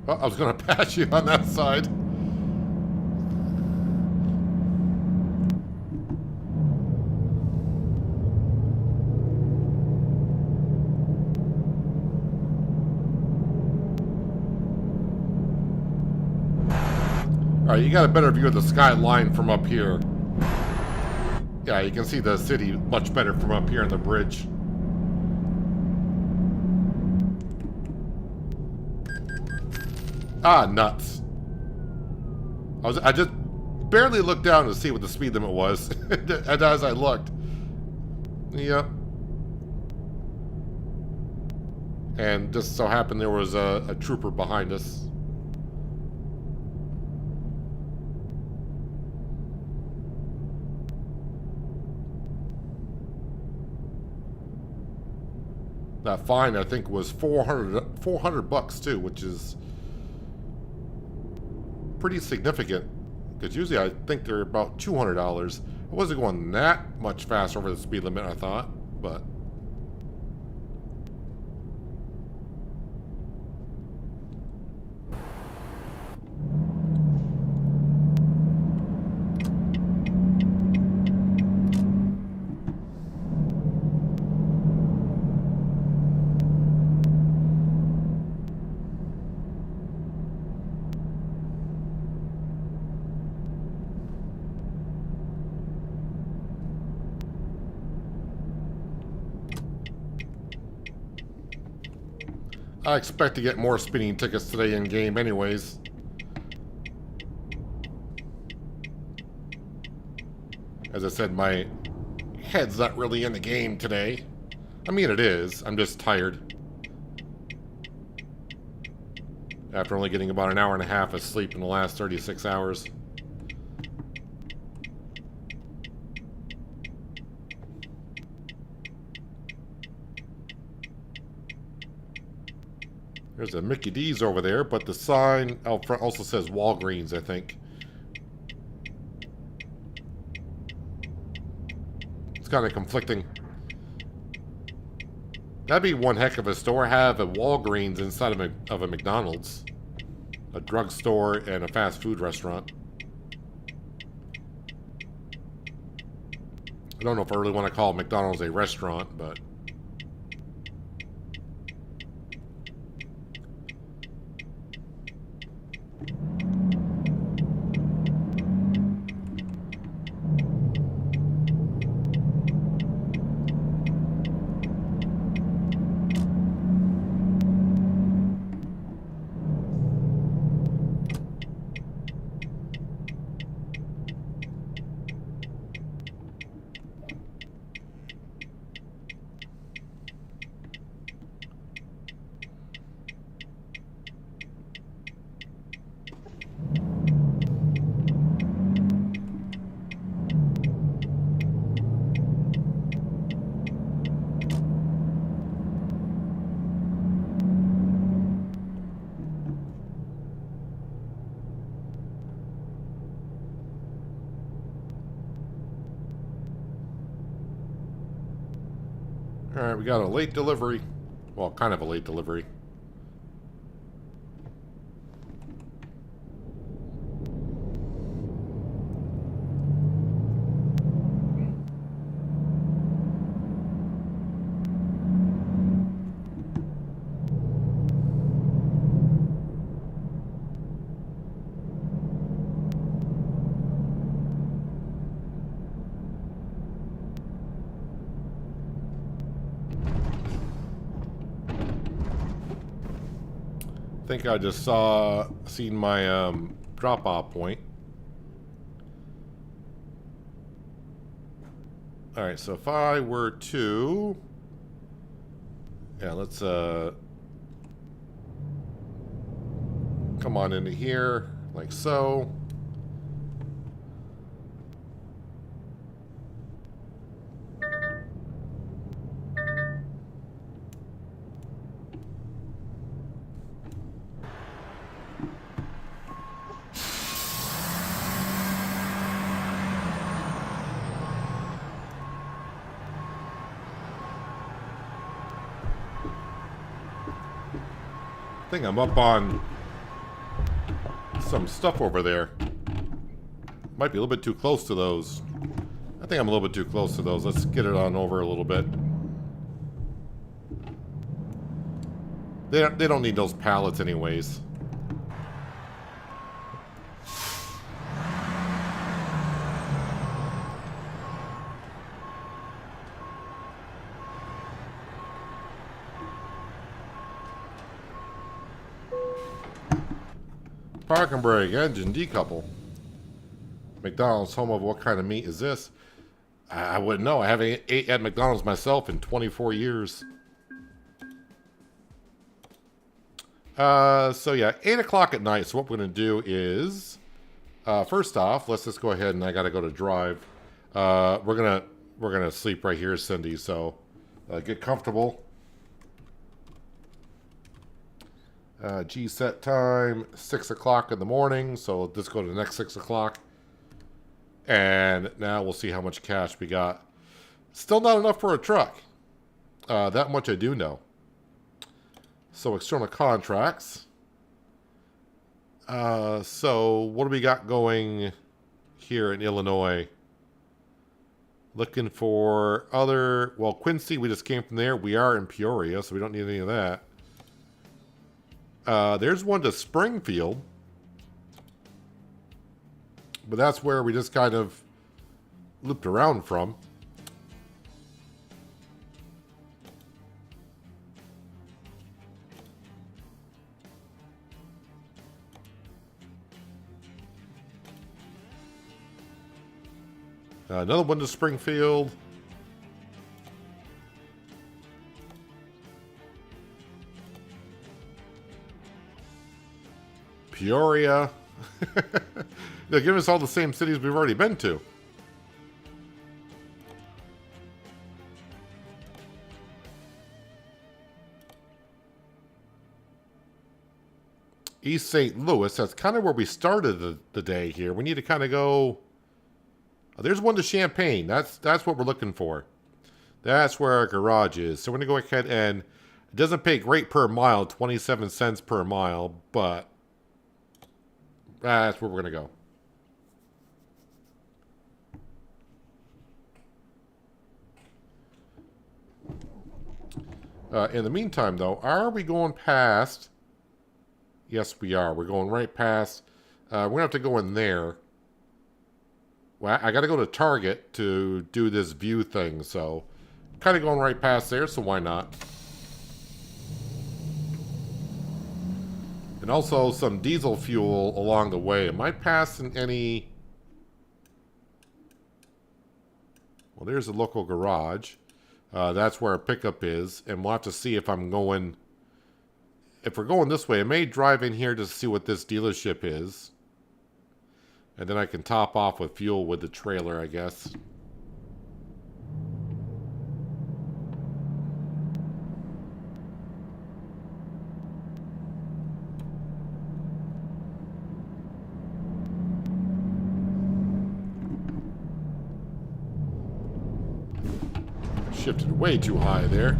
Oh, I was going to pass you on that side. Alright, you got a better view of the skyline from up here. Yeah, you can see the city much better from up here on the bridge. Ah, nuts. I just barely looked down to see what the speed limit was. And as I looked. Yep. And just so happened there was a trooper behind us. That fine, I think, was 400 bucks too, which is pretty significant. Because usually I think they're about $200. It wasn't going that much faster over the speed limit, I thought, but... I expect to get more speeding tickets today in game anyways. As I said, my head's not really in the game today. I mean, it is. I'm just tired. After only getting about an hour and a half of sleep in the last 36 hours. There's a Mickey D's over there, but the sign out front also says Walgreens, I think. It's kind of conflicting. That'd be one heck of a store. Have a Walgreens inside of a McDonald's. A drugstore and a fast food restaurant. I don't know if I really want to call McDonald's a restaurant, but... Alright, we got a late delivery. Well, kind of a late delivery. I think I just seen my drop-off point. Alright, so if I were to... Yeah, let's come on into here, like so. I think I'm up on some stuff over there. Might be a little bit too close to those. I think I'm a little bit too close to those. Let's get it on over a little bit. They don't need those pallets anyways. Parking brake, engine, decouple. McDonald's, home of what kind of meat is this? I wouldn't know. I haven't ate at McDonald's myself in 24 years. So yeah, 8 o'clock at night. So what we're going to do is, first off, let's just go ahead and I got to go to drive. We're gonna sleep right here, Cindy. So get comfortable. G set time 6 o'clock in the morning. So let's go to the next 6 o'clock. And now we'll see how much cash we got. Still not enough for a truck. That much I do know. So external contracts. So what do we got going here in Illinois? Looking for other... Well, Quincy, we just came from there. We are in Peoria, so we don't need any of that. There's one to Springfield. But that's where we just kind of looped around from. Another one to Springfield. Peoria. They're giving us all the same cities we've already been to. East St. Louis. That's kind of where we started the day here. We need to kind of go... There's one to Champaign. That's what we're looking for. That's where our garage is. So we're going to go ahead and... It doesn't pay great per mile, 27 cents per mile, but... That's where we're going to go. In the meantime, though, are we going past... Yes, we are. We're going right past... we're going to have to go in there. Well, I got to go to Target to do this view thing, so... Kind of going right past there, so why not? And also some diesel fuel along the way. Am I passing any... Well, there's a local garage. That's where our pickup is. And we'll have to see if I'm going... If we're going this way, I may drive in here to see what this dealership is. And then I can top off with fuel with the trailer, I guess. Shifted way too high there.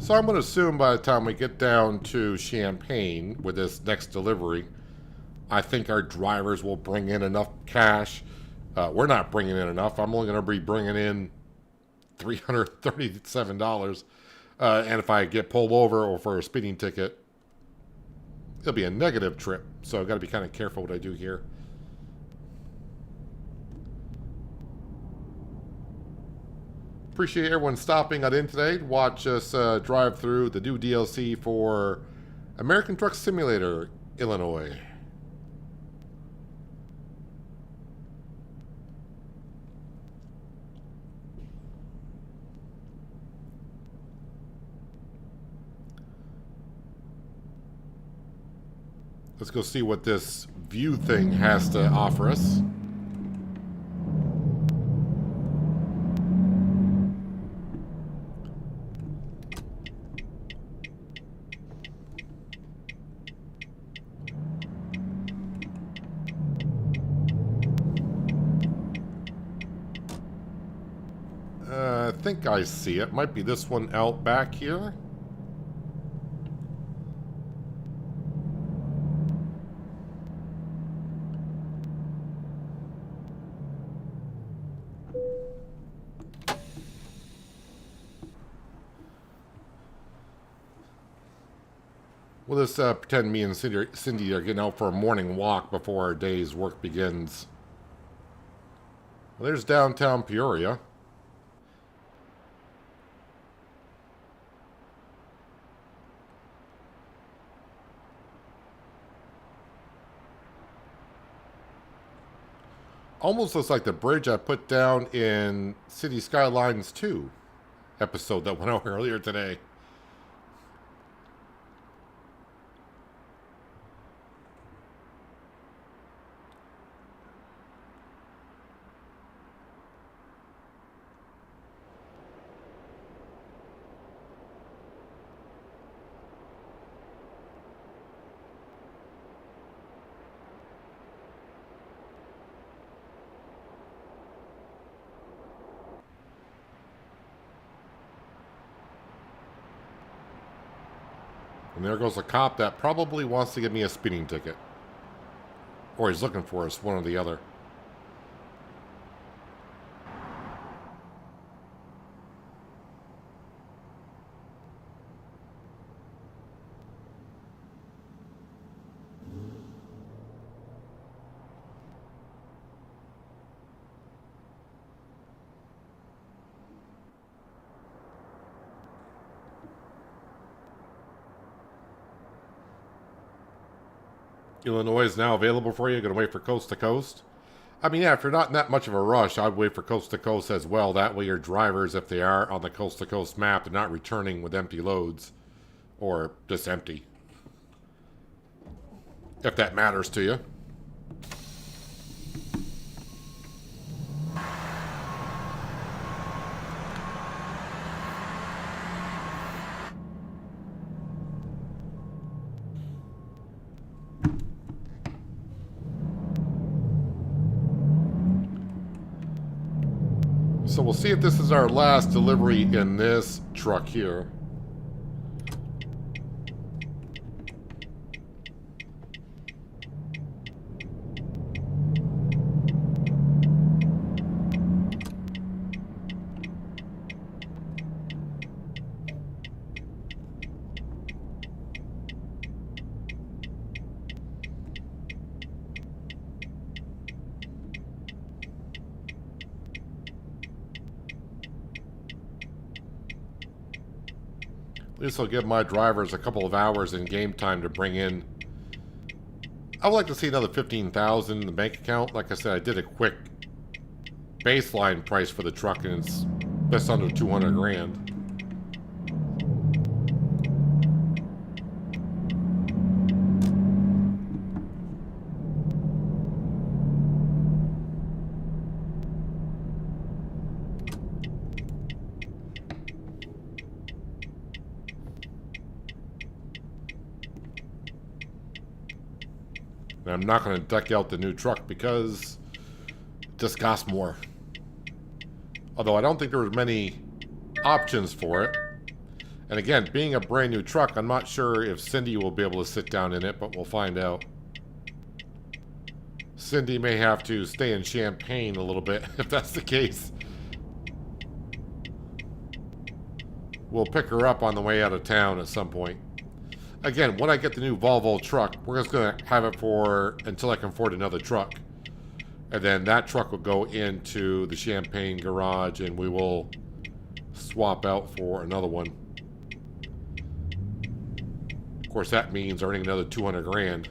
So I'm going to assume by the time we get down to Champaign with this next delivery, I think our drivers will bring in enough cash. We're not bringing in enough. I'm only going to be bringing in $337. And if I get pulled over or for a speeding ticket, it'll be a negative trip. So I've got to be kind of careful what I do here. Appreciate everyone stopping on in today to watch us drive through the new DLC for American Truck Simulator, Illinois. Let's go see what this view thing has to offer us. I think I see it. Might be this one out back here. We'll just pretend me and Cindy are getting out for a morning walk before our day's work begins. Well, there's downtown Peoria. Almost looks like the bridge I put down in City Skylines 2 episode that went out earlier today. And there goes a cop that probably wants to give me a speeding ticket. Or he's looking for us, one or the other. Illinois is now available for you. Going to wait for coast to coast. I mean, yeah, if you're not in that much of a rush, I'd wait for coast to coast as well. That way your drivers, if they are on the coast to coast map, they're not returning with empty loads. Or just empty. If that matters to you. So we'll see if this is our last delivery in this truck here. This will give my drivers a couple of hours in game time to bring in. I would like to see another $15,000 in the bank account. Like I said, I did a quick baseline price for the truck, and it's just under 200 grand. And I'm not going to deck out the new truck because it just costs more. Although I don't think there were many options for it. And again, being a brand new truck, I'm not sure if Cindy will be able to sit down in it, but we'll find out. Cindy may have to stay in Champaign a little bit, if that's the case. We'll pick her up on the way out of town at some point. Again, when I get the new Volvo truck, we're just going to have it for until I can afford another truck. And then that truck will go into the Champaign garage and we will swap out for another one. Of course, that means earning another 200 grand.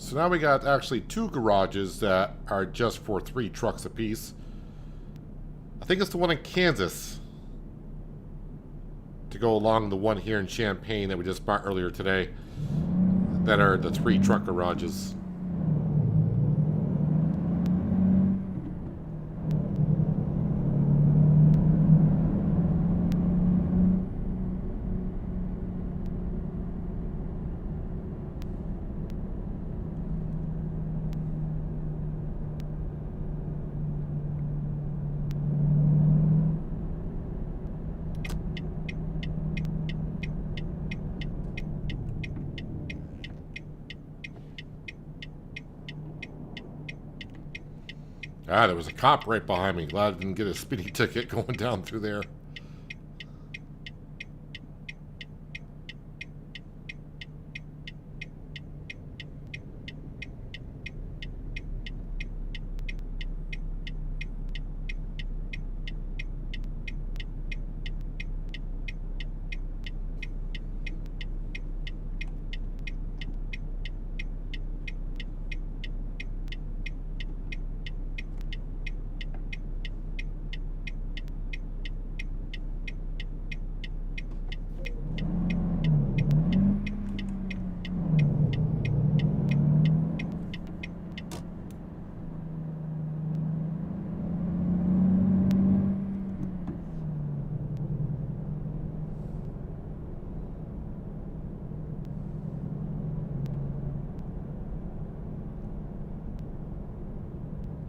So now we got actually 2 garages that are just for 3 trucks apiece. I think it's the one in Kansas to go along the one here in Champaign that we just bought earlier today that are the 3 truck garages. Ah, there was a cop right behind me. Glad I didn't get a speeding ticket going down through there.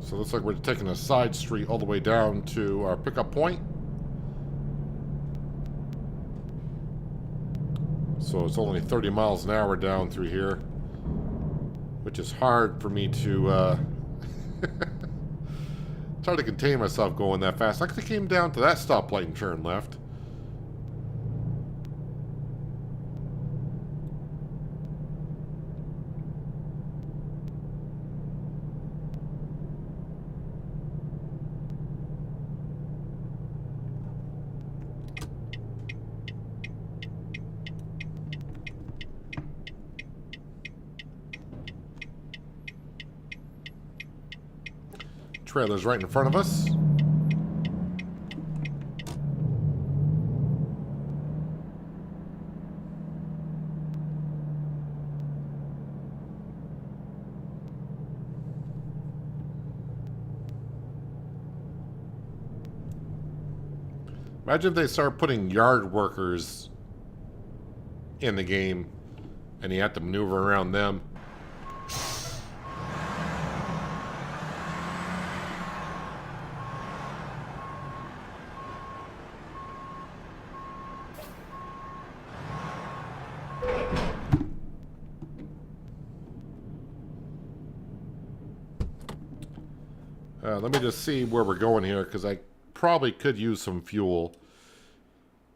So it looks like we're taking a side street all the way down to our pickup point. So it's only 30 miles an hour down through here, which is hard for me to try to contain myself going that fast. I actually came down to that stoplight and turned left. Trailer's right in front of us. Imagine if they start putting yard workers in the game and you have to maneuver around them. Let me just see where we're going here, because I probably could use some fuel.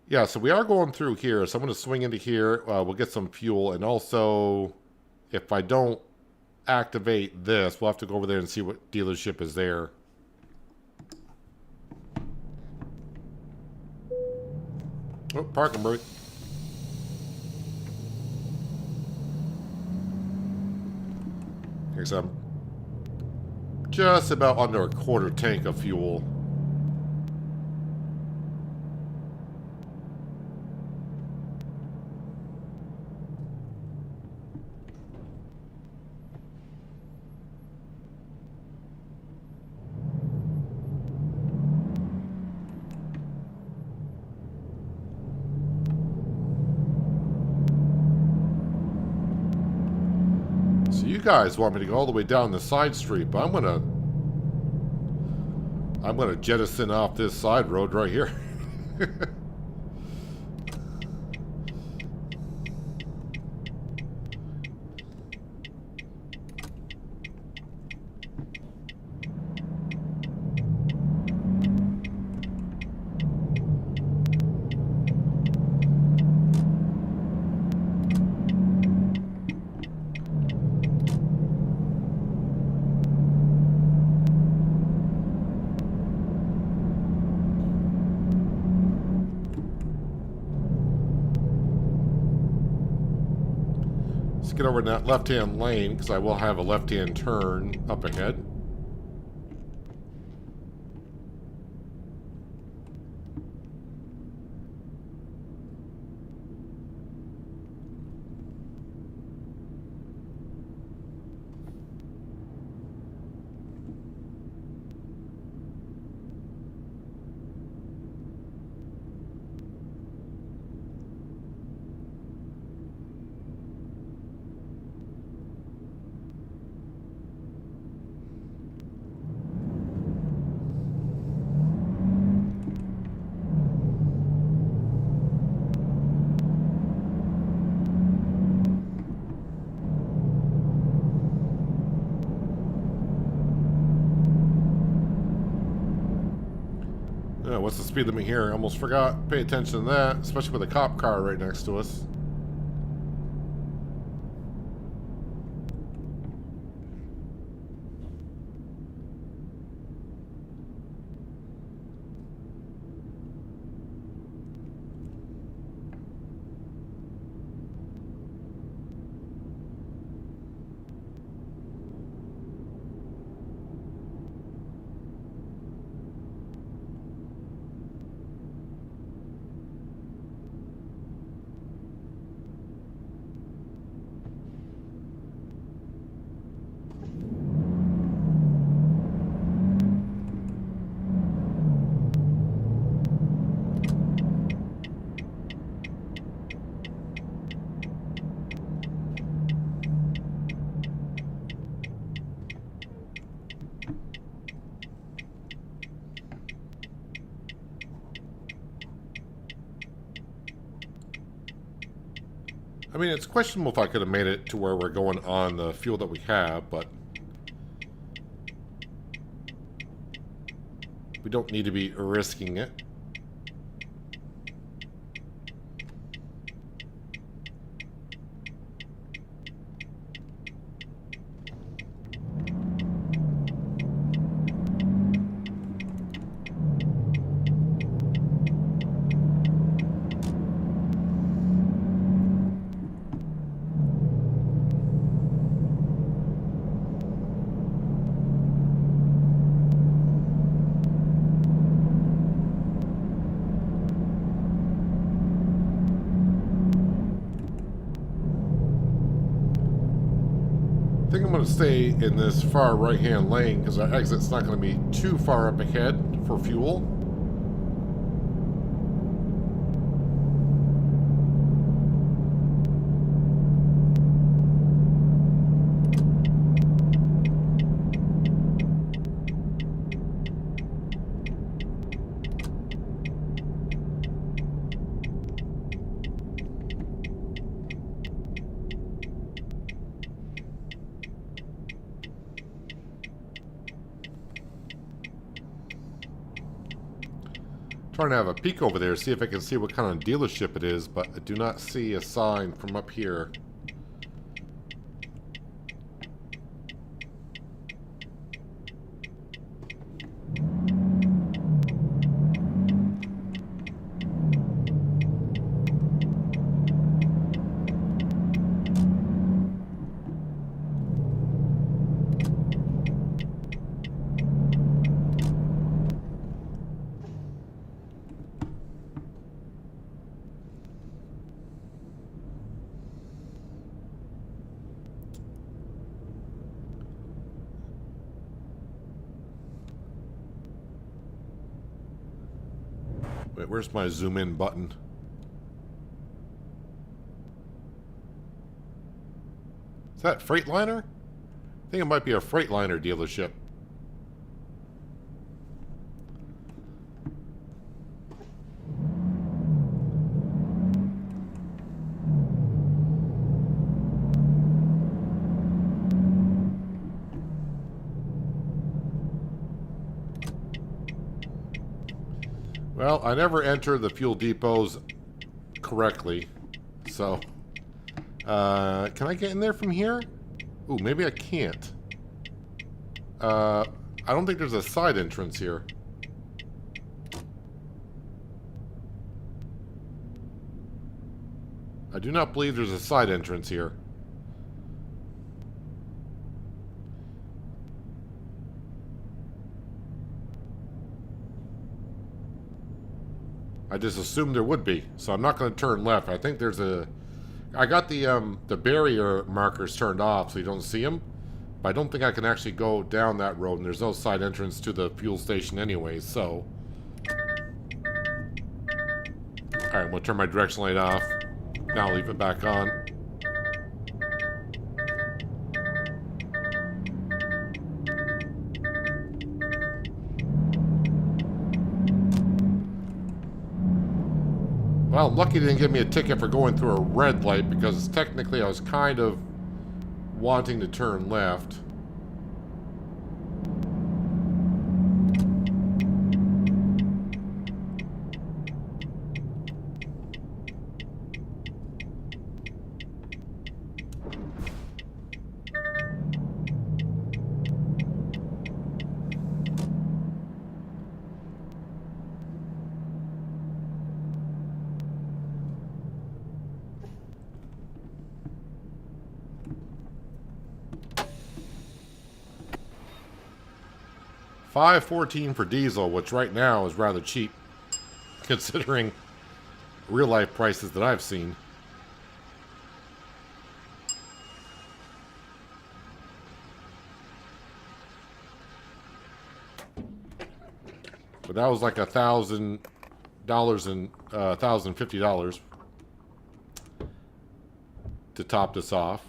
Yeah, so we are going through here, so I'm going to swing into here. We'll get some fuel, and also, if I don't activate this, we'll have to go over there and see what dealership is there. Oh, parking brake. Here's some. Just about under a quarter tank of fuel. So you guys want me to go all the way down the side street, but I'm gonna jettison off this side road right here. get over in that left-hand lane, because I will have a left-hand turn up ahead. What's the speed limit here? I almost forgot. Pay attention to that, especially with a cop car right next to us. I mean, it's questionable if I could have made it to where we're going on the fuel that we have, but we don't need to be risking it. I think I'm going to stay in this far right-hand lane because our exit's not going to be too far up ahead for fuel. Trying to have a peek over there, see if I can see what kind of dealership it is, but I do not see a sign from up here. Wait, where's my zoom in button? Is that Freightliner? I think it might be a Freightliner dealership. Well, I never enter the fuel depots correctly, so can I get in there from here? Ooh, maybe I can't. I don't think there's a side entrance here. I do not believe there's a side entrance here. I just assumed there would be, so I'm not going to turn left. I think there's a... I got the barrier markers turned off so you don't see them, but I don't think I can actually go down that road, and there's no side entrance to the fuel station anyway, so... Alright, I'm going to turn my direction light off. Now leave it back on. Well, I'm lucky they didn't give me a ticket for going through a red light, because technically I was kind of wanting to turn left. $5.14 for diesel, which right now is rather cheap, considering real-life prices that I've seen. But that was like $1,000 and $1,050 to top this off.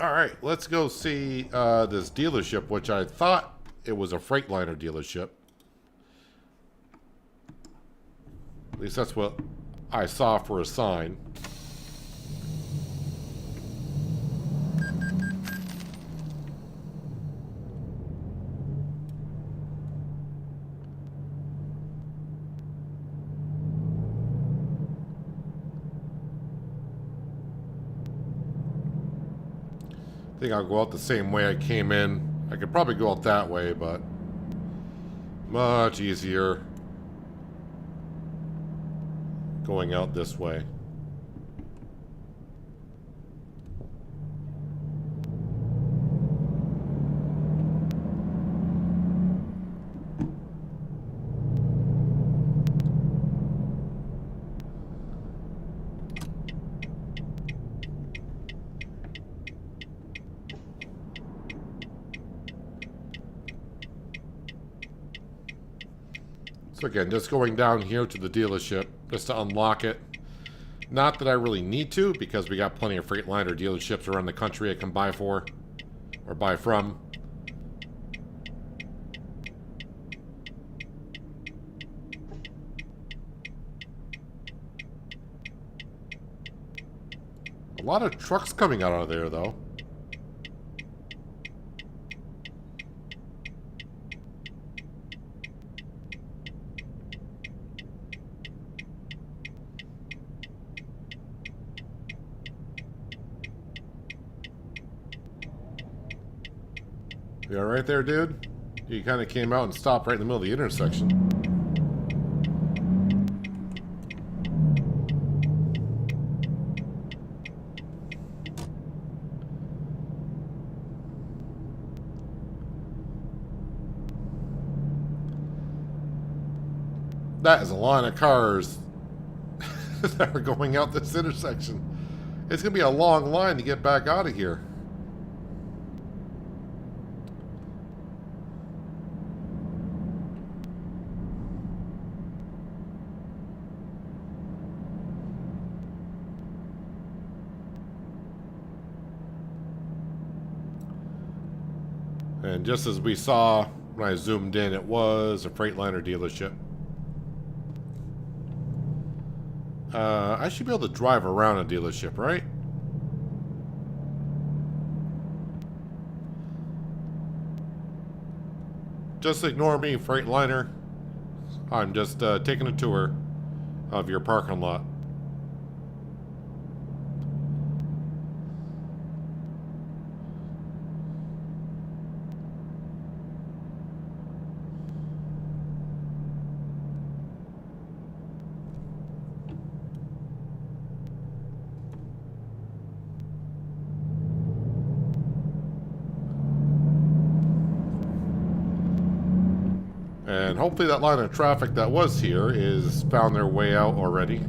Alright, let's go see this dealership, which I thought it was a Freightliner dealership. At least that's what I saw for a sign. I think I'll go out the same way I came in. I could probably go out that way, but much easier going out this way. So again, just going down here to the dealership just to unlock it. Not that I really need to, because we got plenty of Freightliner dealerships around the country I can buy for, or buy from. A lot of trucks coming out of there, though. You all right there, dude? You kind of came out and stopped right in the middle of the intersection. That is a line of cars that are going out this intersection. It's going to be a long line to get back out of here. And just as we saw when I zoomed in, it was a Freightliner dealership. I should be able to drive around a dealership, right? Just ignore me, Freightliner. I'm just taking a tour of your parking lot. And hopefully that line of traffic that was here is found their way out already.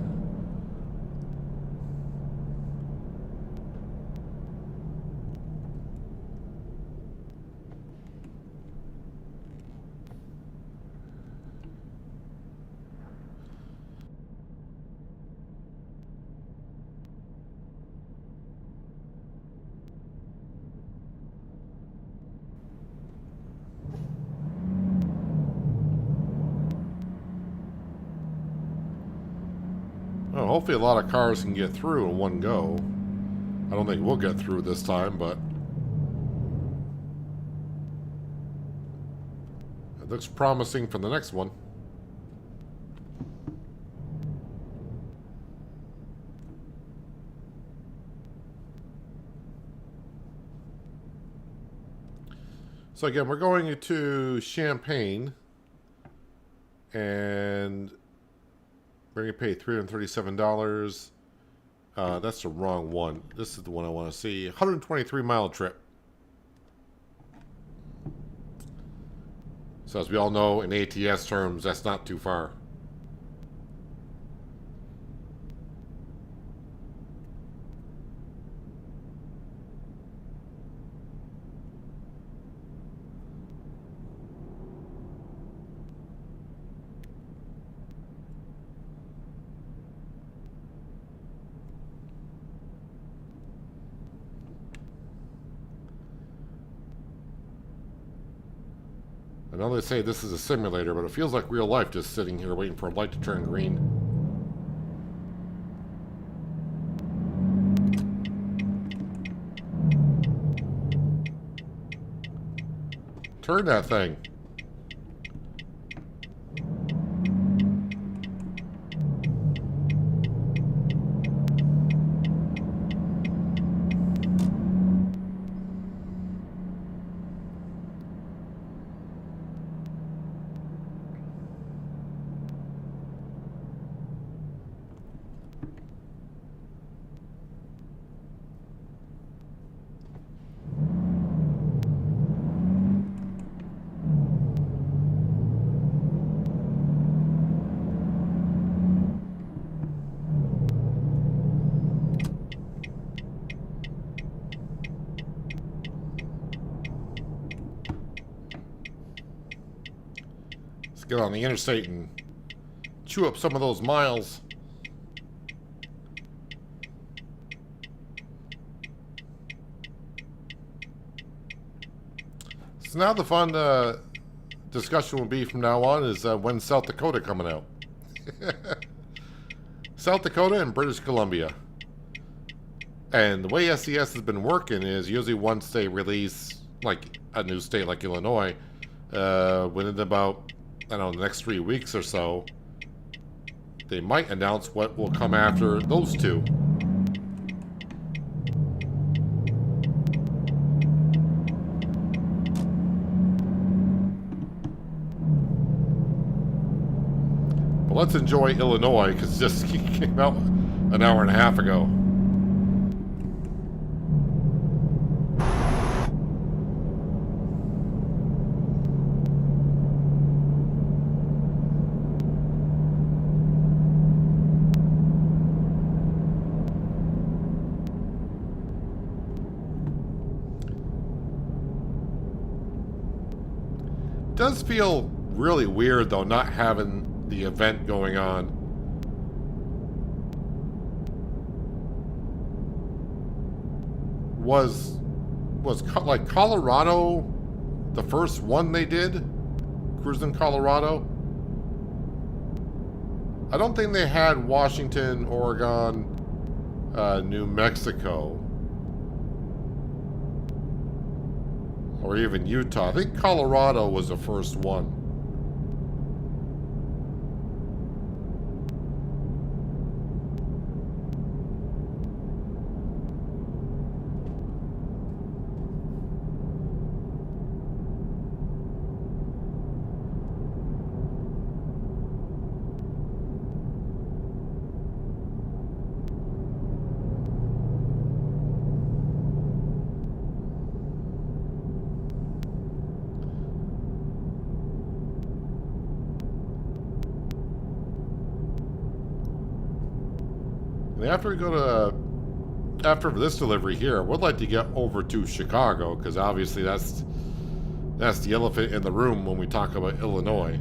Well, hopefully a lot of cars can get through in one go. I don't think we'll get through this time, but it looks promising for the next one. So again, we're going to Champaign, and we're going to pay $337. That's the wrong one. This is the one I want to see. 123-mile trip. So as we all know, in ATS terms, that's not too far. I know they say this is a simulator, but it feels like real life just sitting here waiting for a light to turn green. Turn that thing. Get on the interstate and chew up some of those miles. So now the fun discussion will be from now on is when's South Dakota coming out? South Dakota and British Columbia. And the way SES has been working is usually once they release like a new state like Illinois, within about, I don't know, the next 3 weeks or so, they might announce what will come after those two. But let's enjoy Illinois, because it just came out an hour and a half ago. Does feel really weird though not having the event going on. Was like Colorado the first one they did? Cruising Colorado? I don't think they had Washington, Oregon, New Mexico, or even Utah. I think Colorado was the first one. And after this delivery here, I would like to get over to Chicago, because obviously that's the elephant in the room when we talk about Illinois.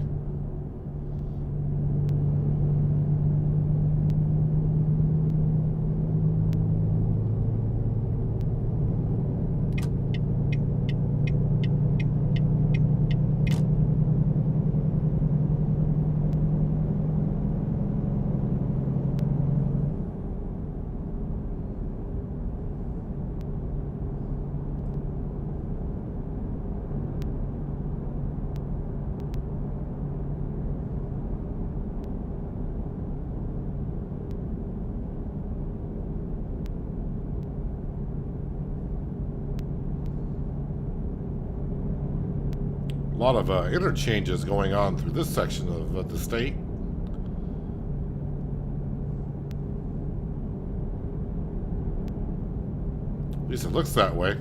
A lot of interchanges going on through this section of the state. At least it looks that way.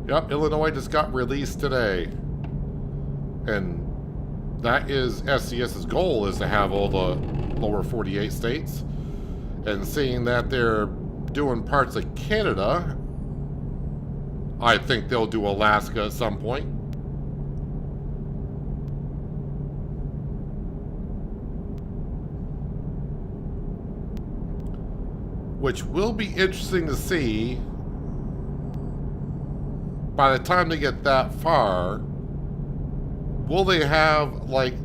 Yep, Illinois just got released today. And that is SCS's goal, is to have all the lower 48 states. And seeing that they're doing parts of Canada, I think they'll do Alaska at some point. Which will be interesting to see. By the time they get that far, will they have like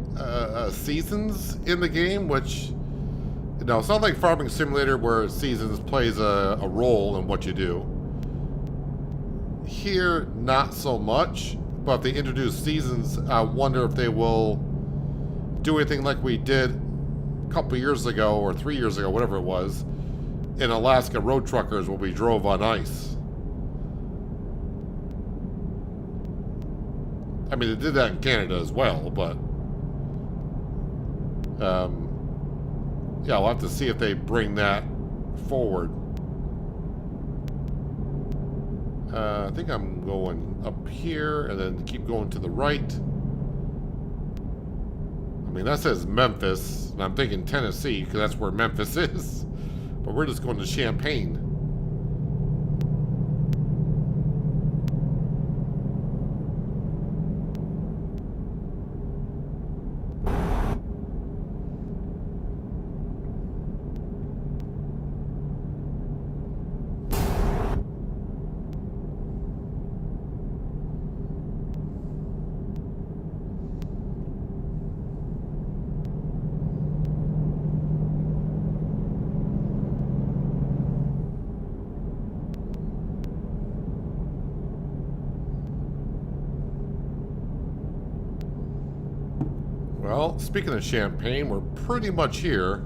seasons in the game? Which, you know, it's not like Farming Simulator where seasons plays a role in what you do. Here, not so much. But if they introduce seasons, I wonder if they will do anything like we did a couple years ago or 3 years ago, whatever it was, in Alaska Road Truckers, where we drove on ice. I mean, they did that in Canada as well, but yeah, we'll have to see if they bring that forward. I think I'm going up here and then keep going to the right. I mean, that says Memphis, and I'm thinking Tennessee, because that's where Memphis is. But we're just going to Champaign. Well, speaking of Champaign, we're pretty much here.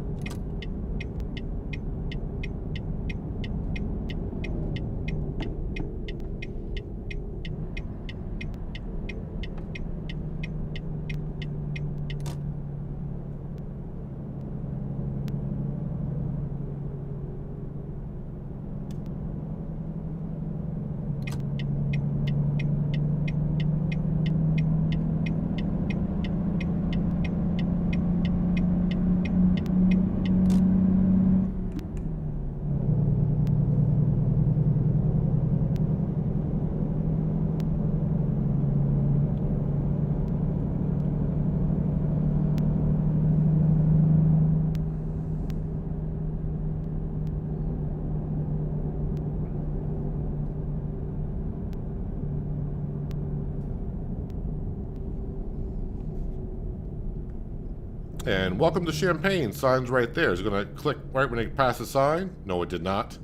And welcome to Champaign. Sign's right there. Is it going to click right when it passes the sign? No, it did not.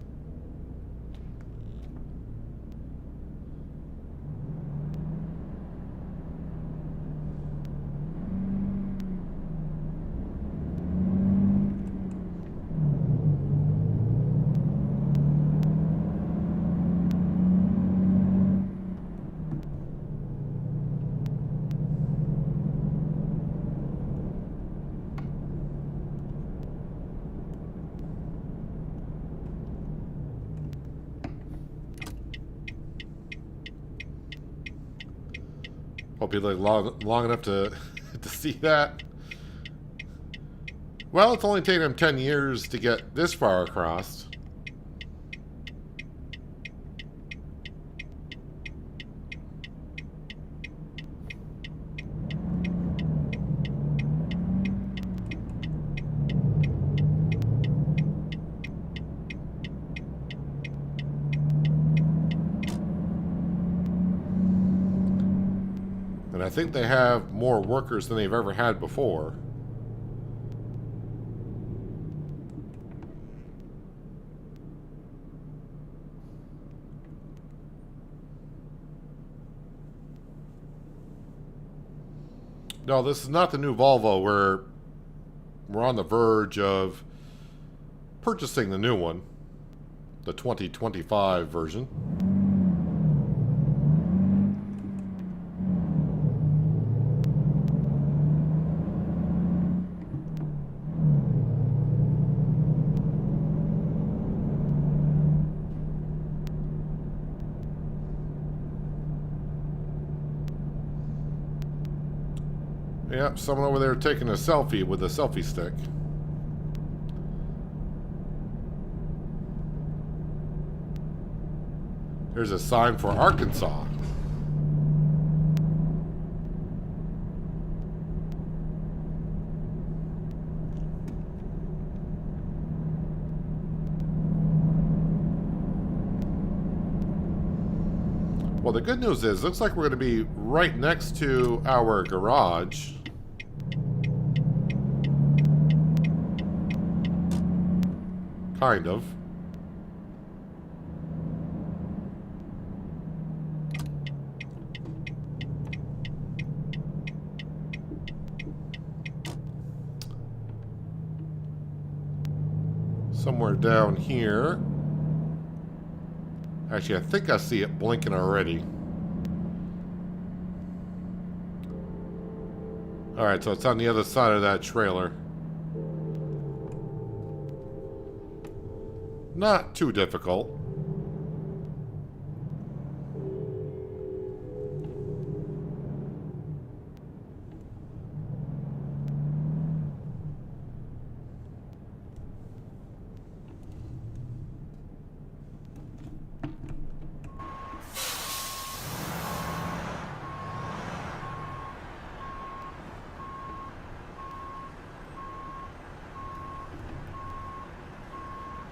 Hope you live long enough to to see that. Well, it's only taken him 10 years to get this far across. And I think they have more workers than they've ever had before. No, this is not the new Volvo. We're on the verge of purchasing the new one, the 2025 version. Yep, someone over there taking a selfie with a selfie stick. There's a sign for Arkansas. Well, the good news is, looks like we're going to be right next to our garage. Kind of. Somewhere down here. Actually, I think I see it blinking already. Alright, so it's on the other side of that trailer. Not too difficult.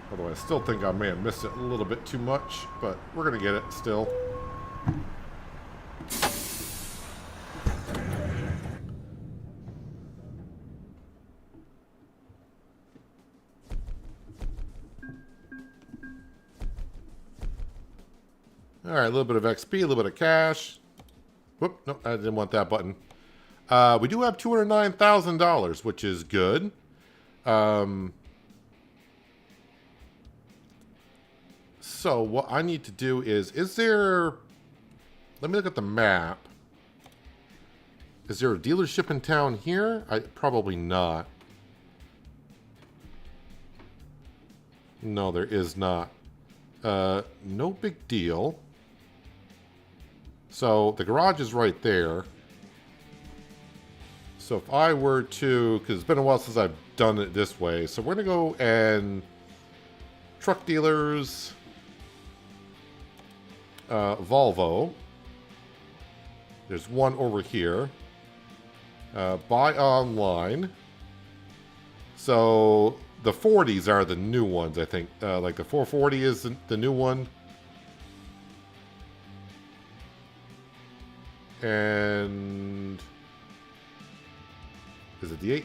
Although I still think I may have missed it a little bit too much, but we're going to get it still. Alright, a little bit of XP, a little bit of cash. Whoop, nope, I didn't want that button. We do have $209,000, which is good. So what I need to do is there... Let me look at the map. Is there a dealership in town here? Probably not. No, there is not. No big deal. So the garage is right there. So if I were to... Because it's been a while since I've done it this way. So we're going to go and... Truck dealers... Volvo. There's one over here. Buy online. So the 40s are the new ones, I think. Like the 440 is the new one. And is it the 8?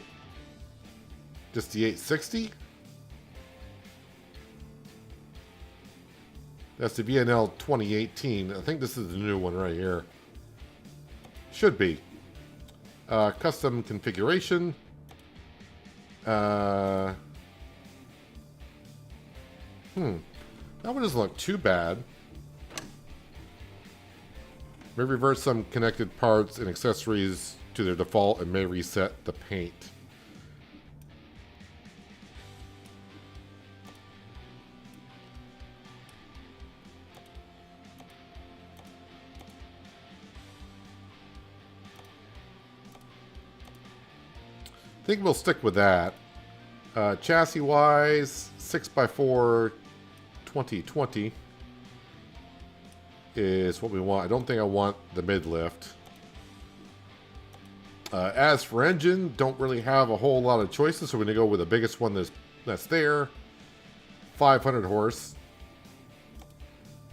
Just the 860? That's the VNL 2018. I think this is the new one right here. Should be. Custom configuration. That one doesn't look too bad. May revert some connected parts and accessories to their default and may reset the paint. I think we'll stick with that. Chassis-wise, 6x4 2020 is what we want. I don't think I want the mid-lift. As for engine, don't really have a whole lot of choices, so we're going to go with the biggest one that's there. 500 horse.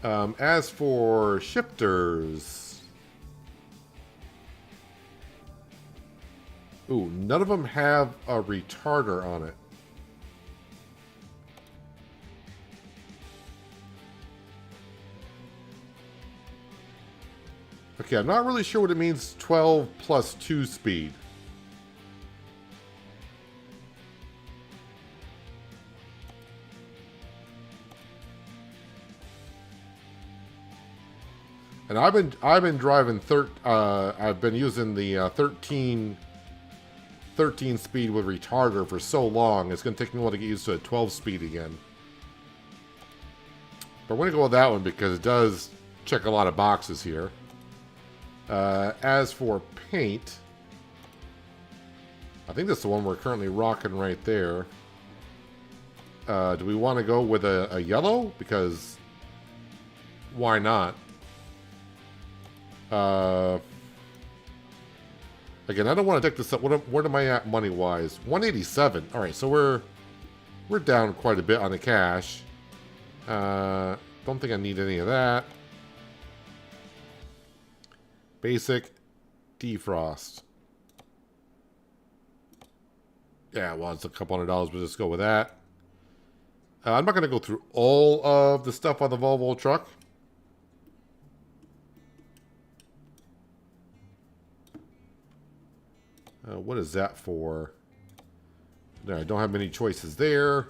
As for shifters... Ooh, none of them have a retarder on it. Okay, I'm not really sure what it means 12 plus 2 speed. And I've been driving I've been using the 13 speed with retarder for so long. It's going to take me a while to get used to a 12 speed again. But we're going to go with that one because it does check a lot of boxes here. As for paint, I think that's the one we're currently rocking right there. Do we want to go with a yellow? Because why not? Again, I don't want to deck this up. What am I at money-wise? 187. All right, so we're down quite a bit on the cash. Don't think I need any of that. Basic defrost. Yeah, well, it's a couple $100. We'll just go with that. I'm not going to go through all of the stuff on the Volvo truck. What is that for? No, I don't have many choices there.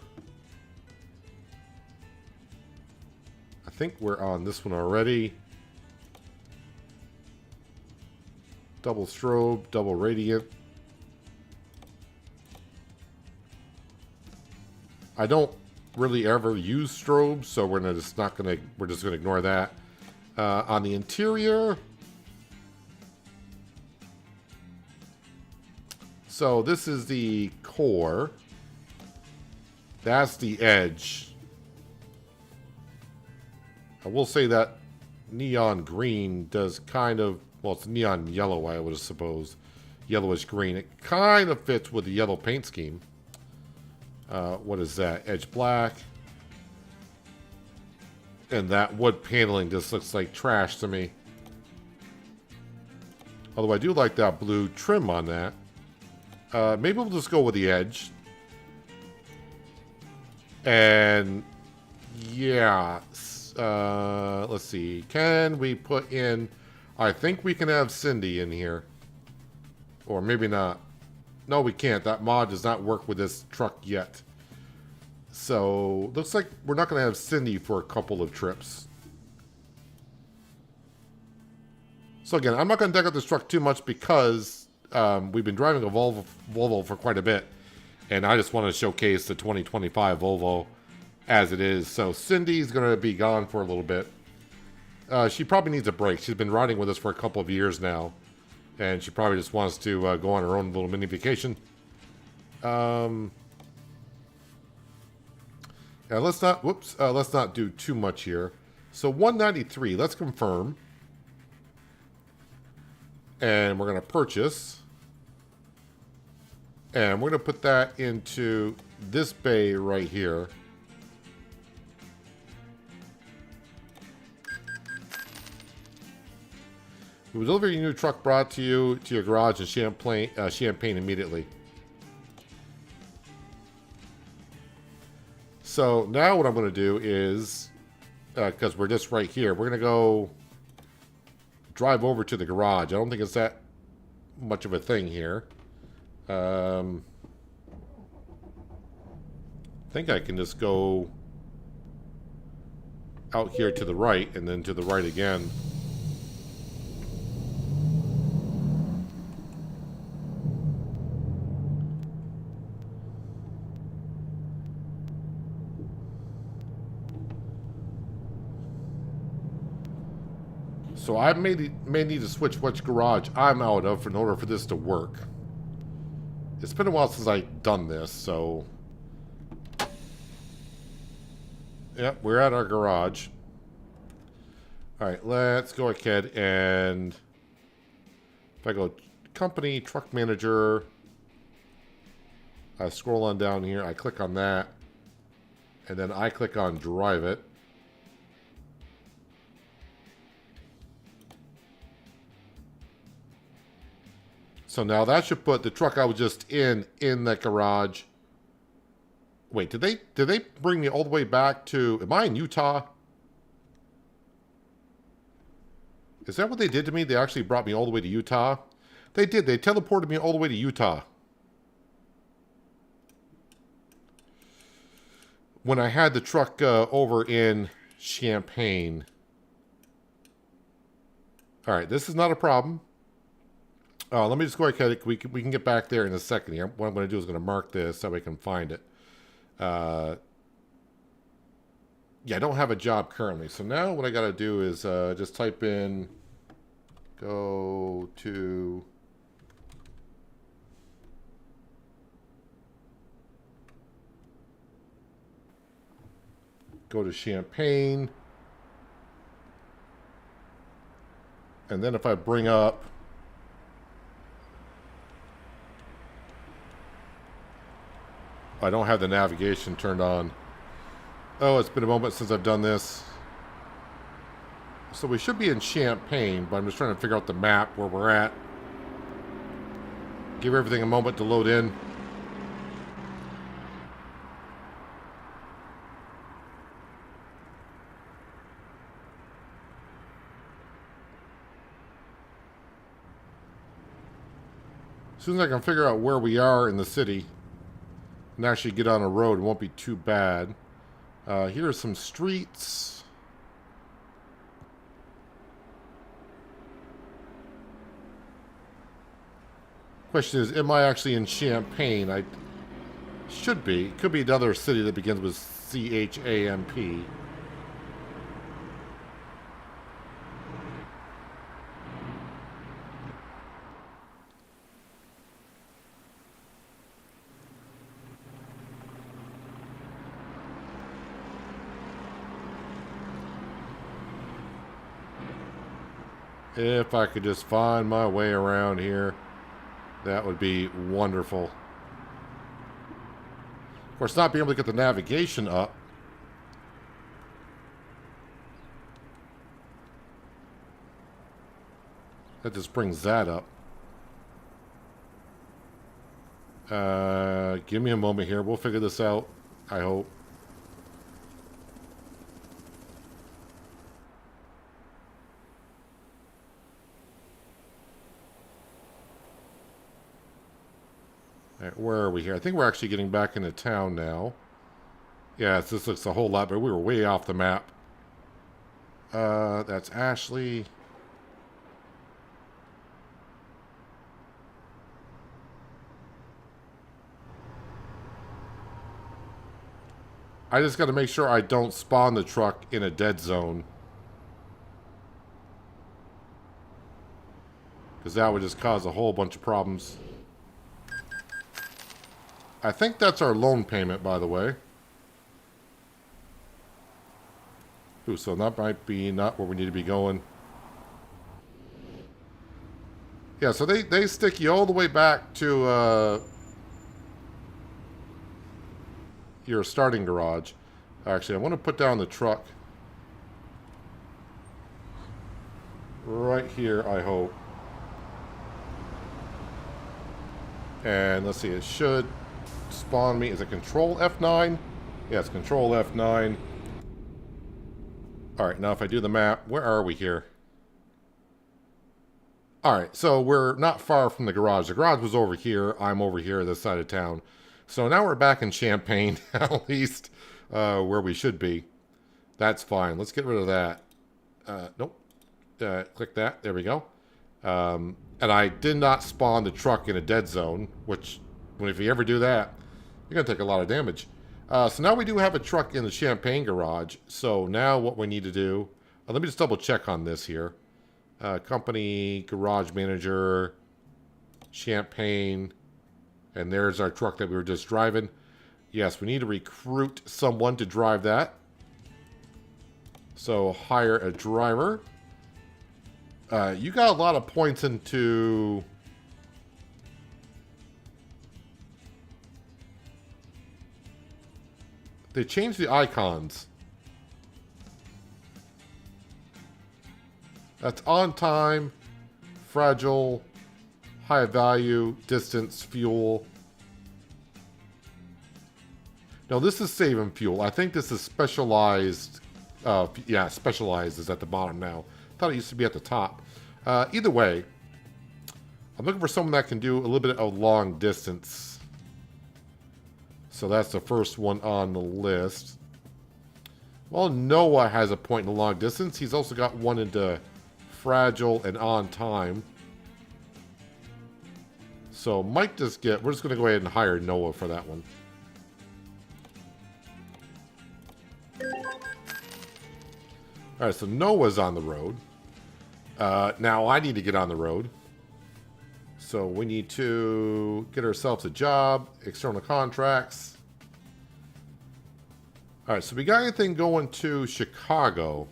I think we're on this one already. Double strobe, double radiant. I don't really ever use strobes, so we're just gonna ignore that. On the interior, so this is the core. That's the edge. I will say that neon green does kind of, well, it's neon yellow, I would suppose. Yellowish green. It kind of fits with the yellow paint scheme. What is that? Edge black. And that wood paneling just looks like trash to me. Although I do like that blue trim on that. Maybe we'll just go with the edge. And yeah, let's see. Can we put in... I think we can have Cindy in here. Or maybe not. No, we can't. That mod does not work with this truck yet. So, looks like we're not going to have Cindy for a couple of trips. So again, I'm not going to deck up this truck too much because we've been driving a Volvo for quite a bit. And I just want to showcase the 2025 Volvo as it is. So Cindy's going to be gone for a little bit. She probably needs a break. She's been riding with us for a couple of years now. And she probably just wants to go on her own little mini vacation. And let's not do too much here. So 193, let's confirm. And we're going to purchase. And we're going to put that into this bay right here. We will deliver your new truck brought to you to your garage in Champaign immediately. So now what I'm going to do is, because we're just right here, we're going to go drive over to the garage. I don't think it's that much of a thing here. I think I can just go out here to the right and then to the right again. So I may need to switch which garage I'm out of in order for this to work. It's been a while since I've done this, so... Yep, we're at our garage. Alright, let's go ahead and... If I go company, truck manager... I scroll on down here, I click on that. And then I click on drive it. So now that should put the truck I was just in that garage. Wait, did they bring me all the way back to... Am I in Utah? Is that what they did to me? They actually brought me all the way to Utah? They did. They teleported me all the way to Utah. When I had the truck over in Champaign. Alright, this is not a problem. Let me just go ahead. We can get back there in a second here. What I'm going to do is going to mark this so we can find it. Yeah, I don't have a job currently. So now what I got to do is just type in go to Champaign. And then if I bring up I don't have the navigation turned on. Oh, it's been a moment since I've done this. So we should be in Champaign, but I'm just trying to figure out the map where we're at. Give everything a moment to load in. As soon as I can figure out where we are in the city and actually get on a road, it won't be too bad. Here are some streets. Question is, am I actually in Champaign? I should be. It could be another city that begins with C-H-A-M-P. If I could just find my way around here, that would be wonderful. Of course, not being able to get the navigation up. That just brings that up. Give me a moment here. We'll figure this out, I hope. Alright, where are we here? I think we're actually getting back into town now. Yes, this looks a whole lot, but we were way off the map. That's Ashley. I just got to make sure I don't spawn the truck in a dead zone. Because that would just cause a whole bunch of problems. I think that's our loan payment, by the way. Ooh, so that might be not where we need to be going. Yeah, so they stick you all the way back to your starting garage. Actually, I want to put down the truck. Right here, I hope. And let's see, it should spawn me. Is it Control F9? Yeah, it's Control F9. Alright, now if I do the map, where are we here? Alright, so we're not far from the garage. The garage was over here. I'm over here, this side of town. So now we're back in Champaign, at least where we should be. That's fine. Let's get rid of that. Nope. Click that. There we go. And I did not spawn the truck in a dead zone, which, if you ever do that, you're going to take a lot of damage. So now we do have a truck in the Champaign garage. So now what we need to do... let me just double check on this here. Company, garage manager, Champaign. And there's our truck that we were just driving. Yes, we need to recruit someone to drive that. So hire a driver. You got a lot of points into... They changed the icons. That's on time, fragile, high value, distance, fuel. No, this is saving fuel. I think this is specialized. Yeah, specialized is at the bottom now. Thought it used to be at the top. Either way, I'm looking for someone that can do a little bit of long distance. So that's the first one on the list. Well, Noah has a point in the long distance. He's also got one into fragile and on time. So Mike just get... We're just going to go ahead and hire Noah for that one. Alright, so Noah's on the road. Now I need to get on the road. So we need to get ourselves a job, external contracts. Alright, so we got anything going to Chicago.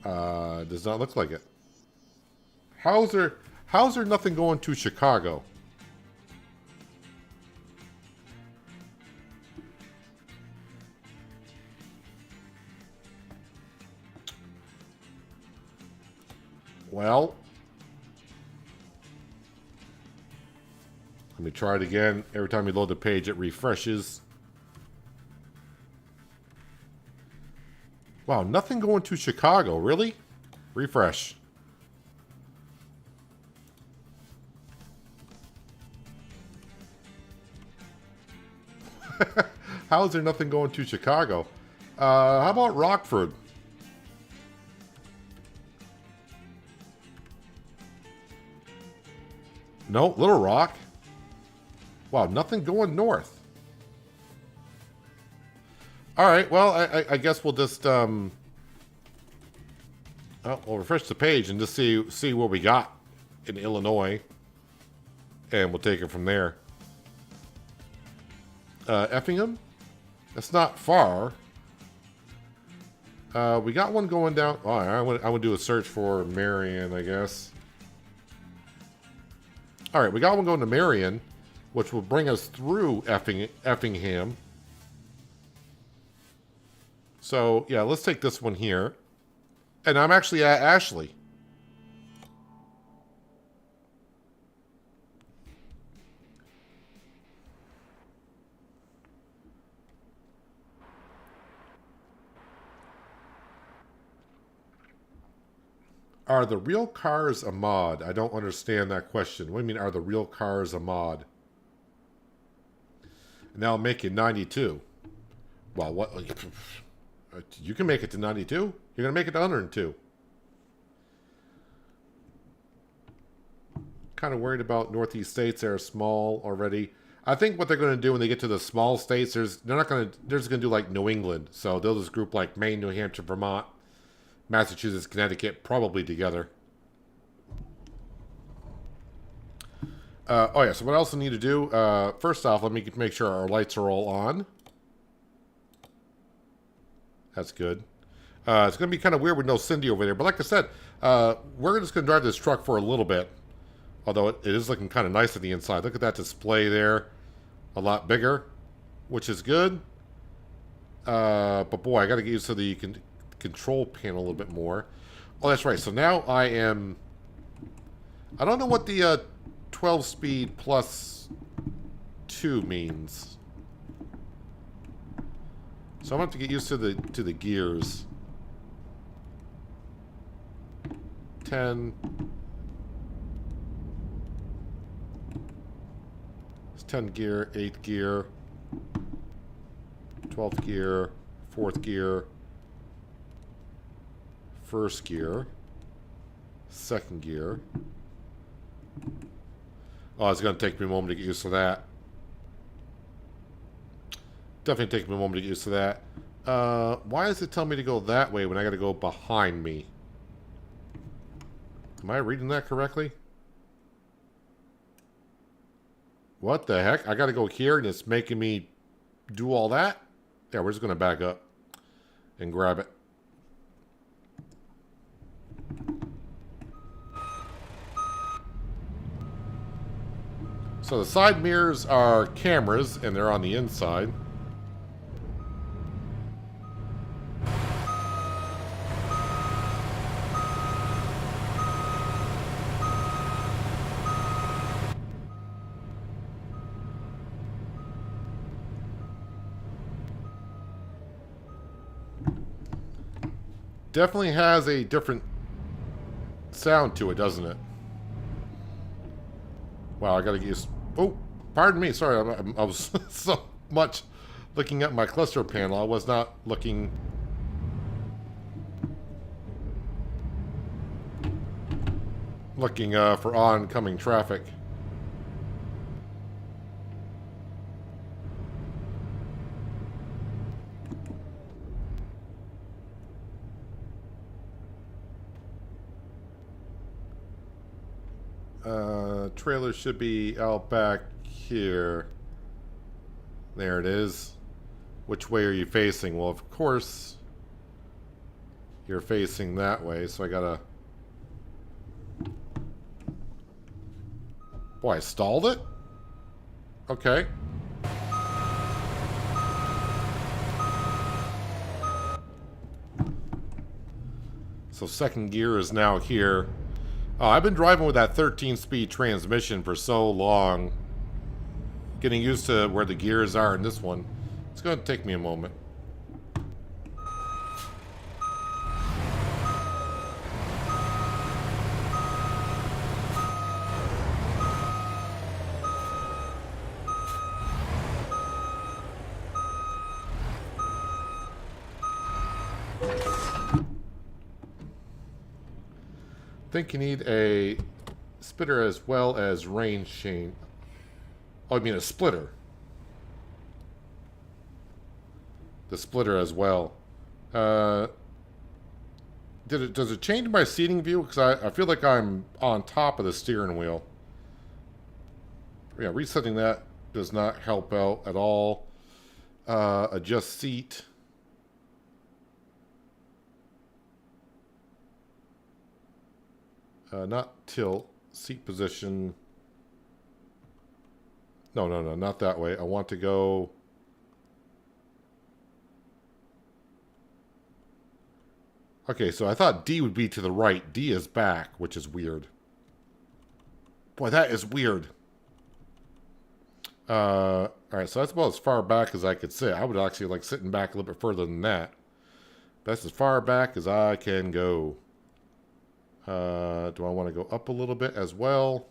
Does not look like it. How's there nothing going to Chicago? Well, let me try it again. Every time you load the page, it refreshes. Wow, nothing going to Chicago, really? Refresh. How is there nothing going to Chicago? How about Rockford? No, Little Rock. Wow, nothing going north. All right, well, I guess we'll just we'll refresh the page and just see what we got in Illinois, and we'll take it from there. Effingham, that's not far. We got one going down. Oh, I would do a search for Marion, I guess. All right, we got one going to Marion, which will bring us through Effingham. So, yeah, let's take this one here. And I'm actually at Ashley. Are the real cars a mod? I don't understand that question. What do you mean, are the real cars a mod? Now make it 92. Well, what? You can make it to 92? You're going to make it to 102. Kind of worried about Northeast states. They're small already. I think what they're going to do when they get to the small states, they're just going to do like New England. So they'll just group like Maine, New Hampshire, Vermont, Massachusetts, Connecticut, probably together. Oh yeah, so what else I need to do? First off, let me make sure our lights are all on. That's good. It's going to be kind of weird with no Cindy over there. But like I said, we're just going to drive this truck for a little bit. Although it is looking kind of nice on the inside. Look at that display there. A lot bigger, which is good. But boy, I got to get used to the control panel a little bit more. Oh, that's right. So now I am... I don't know what the 12-speed plus 2 means. So I'm going to have to get used to the gears. 10. It's 10 gear, 8th gear, 12th gear, 4th gear, 1st gear, 2nd gear. Oh, it's going to take me a moment to get used to that. Definitely take me a moment to get used to that. Why does it tell me to go that way when I got to go behind me? Am I reading that correctly? What the heck? I gotta go here and it's making me do all that? Yeah, we're just gonna back up and grab it. So the side mirrors are cameras and they're on the inside. Definitely has a different sound to it, doesn't it? Wow, I gotta use... Oh, pardon me. Sorry, I was so much looking at my cluster panel. I was not looking... for oncoming traffic. Trailer should be out back here. There it is. Which way are you facing? Well, of course, you're facing that way, so I gotta... Boy, I stalled it? Okay. So second gear is now here. Oh, I've been driving with that 13-speed transmission for so long. Getting used to where the gears are in this one. It's going to take me a moment. I think you need a splitter as well as range chain. Oh, I mean a splitter. The splitter as well. Does it change my seating view? Because I feel like I'm on top of the steering wheel. Yeah, resetting that does not help out at all. Adjust seat. Not tilt, seat position. No, not that way. I want to go... Okay, so I thought D would be to the right. D is back, which is weird. Boy, that is weird. Alright, so that's about as far back as I could sit. I would actually like sitting back a little bit further than that. That's as far back as I can go. Do I want to go up a little bit as well?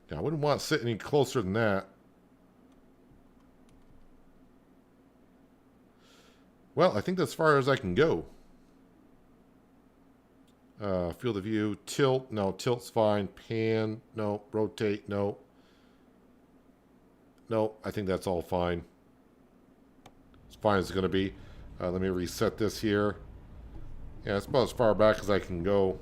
Yeah, I wouldn't want to sit any closer than that. Well, I think that's as far as I can go. Field of view, tilt, no, tilt's fine. Pan, no. Rotate, no. No, I think that's all fine. As fine as it's going to be. Let me reset this here. Yeah, it's about as far back as I can go.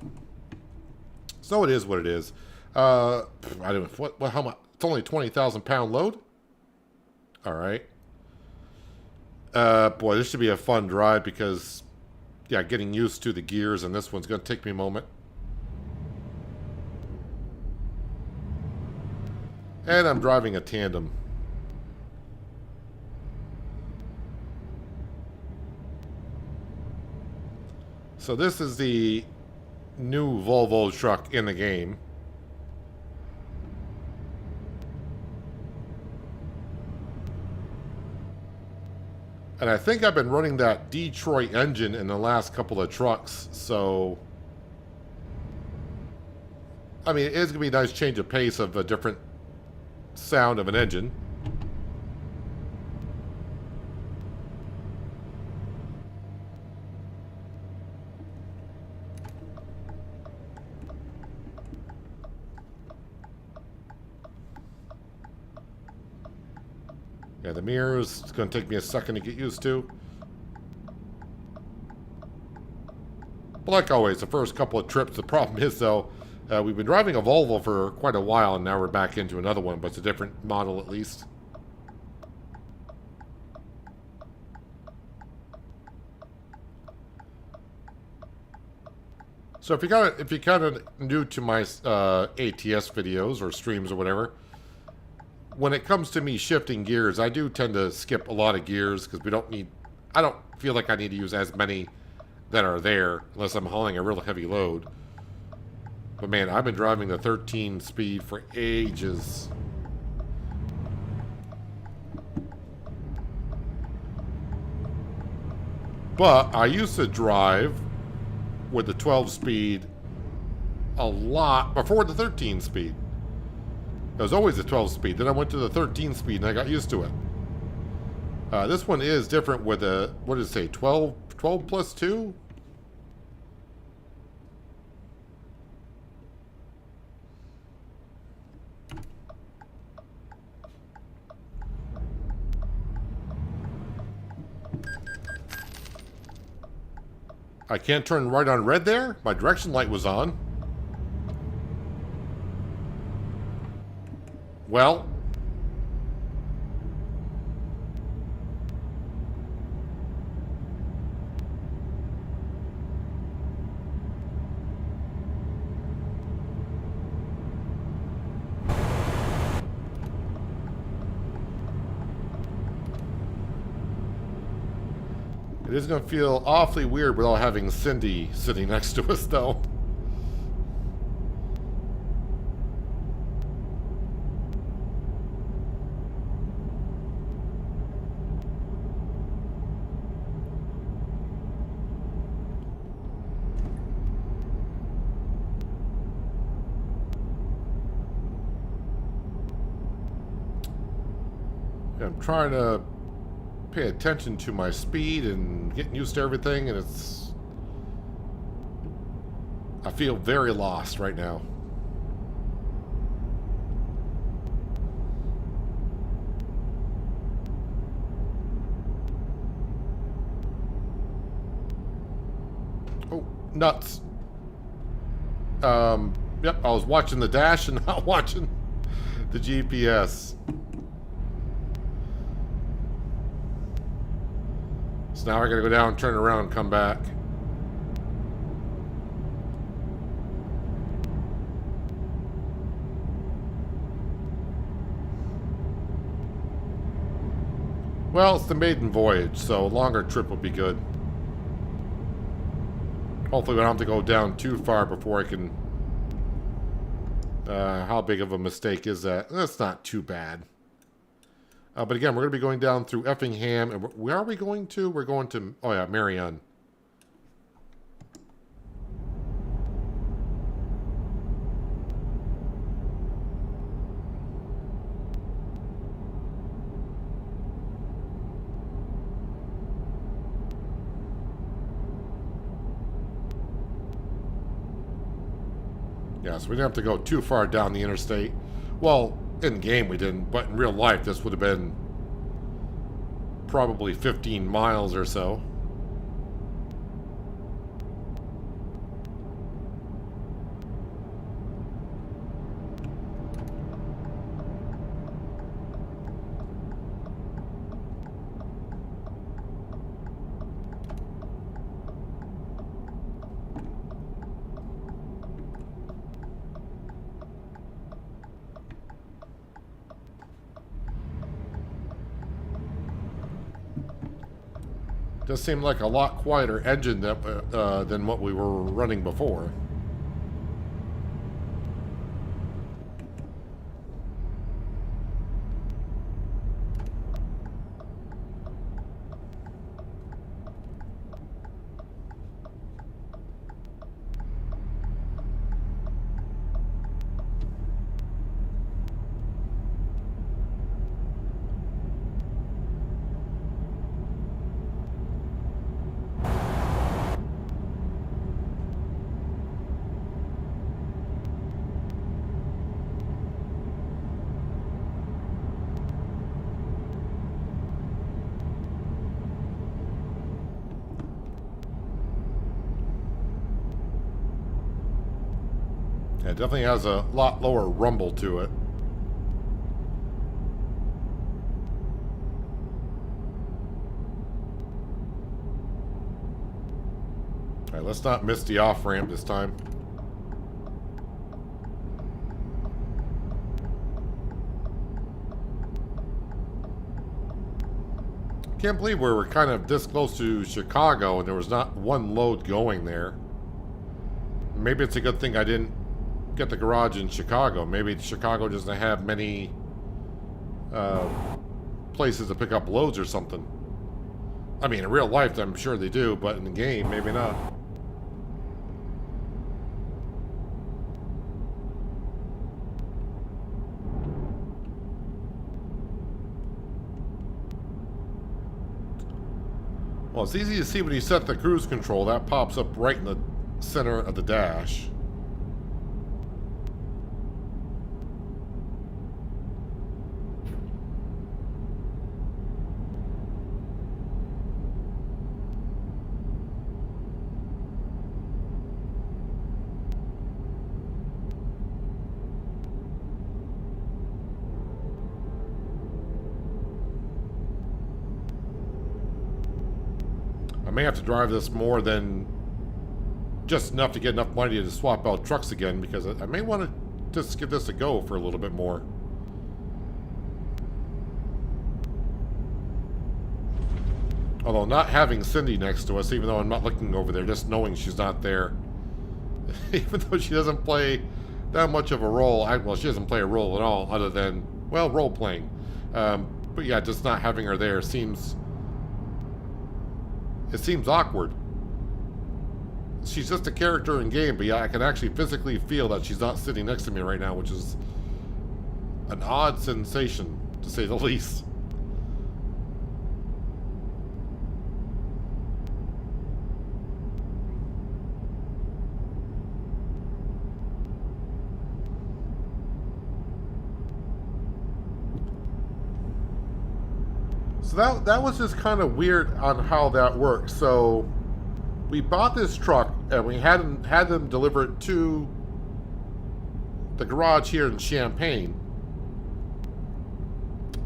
So it is what it is. I don't know how much. It's only a 20,000 pound load. All right. Boy, this should be a fun drive because, yeah, getting used to the gears and this one's going to take me a moment. And I'm driving a tandem. So this is the new Volvo truck in the game. And I think I've been running that Detroit engine in the last couple of trucks, so... I mean, it is going to be a nice change of pace of a different sound of an engine. Yeah, the mirrors, it's going to take me a second to get used to. But like always, the first couple of trips, the problem is, though, we've been driving a Volvo for quite a while, and now we're back into another one, but it's a different model at least. So if you're kind of new to my ATS videos or streams or whatever, when it comes to me shifting gears, I do tend to skip a lot of gears because I don't feel like I need to use as many that are there unless I'm hauling a real heavy load. But man, I've been driving the 13 speed for ages. But I used to drive with the 12 speed a lot before the 13 speed. It was always the 12 speed. Then I went to the 13 speed and I got used to it. This one is different with a, what does it say, 12 plus 2? I can't turn right on red there? My direction light was on. Well. It is going to feel awfully weird without having Cindy sitting next to us, though. I'm trying to pay attention to my speed and getting used to everything, and I feel very lost right now. Oh, nuts. Yep, I was watching the dash and not watching the GPS. So now I gotta go down, turn around, and come back. Well, it's the maiden voyage, so a longer trip would be good. Hopefully we don't have to go down too far before I can... how big of a mistake is that? That's not too bad. But again, we're going to be going down through Effingham. And where are we going to? We're going to, oh yeah, Marion. Yeah, so we didn't have to go too far down the interstate. Well, in game we didn't, but in real life this would have been probably 15 miles or so. Does seem like a lot quieter engine than what we were running before. Yeah, it definitely has a lot lower rumble to it. Alright, let's not miss the off-ramp this time. Can't believe we were kind of this close to Chicago and there was not one load going there. Maybe it's a good thing I didn't get the garage in Chicago. Maybe Chicago doesn't have many places to pick up loads or something. I mean, in real life, I'm sure they do, but in the game, maybe not. Well, it's easy to see when you set the cruise control. That pops up right in the center of the dash. I may have to drive this more than just enough to get enough money to swap out trucks again, because I may want to just give this a go for a little bit more. Although not having Cindy next to us, even though I'm not looking over there, just knowing she's not there. Even though she doesn't play that much of a role. Well, she doesn't play a role at all other than, well, role-playing. But yeah, just not having her there seems... It seems awkward. She's just a character in game, but yeah, I can actually physically feel that she's not sitting next to me right now, which is an odd sensation, to say the least. So that was just kind of weird on how that works. So we bought this truck and we had them deliver it to the garage here in Champaign.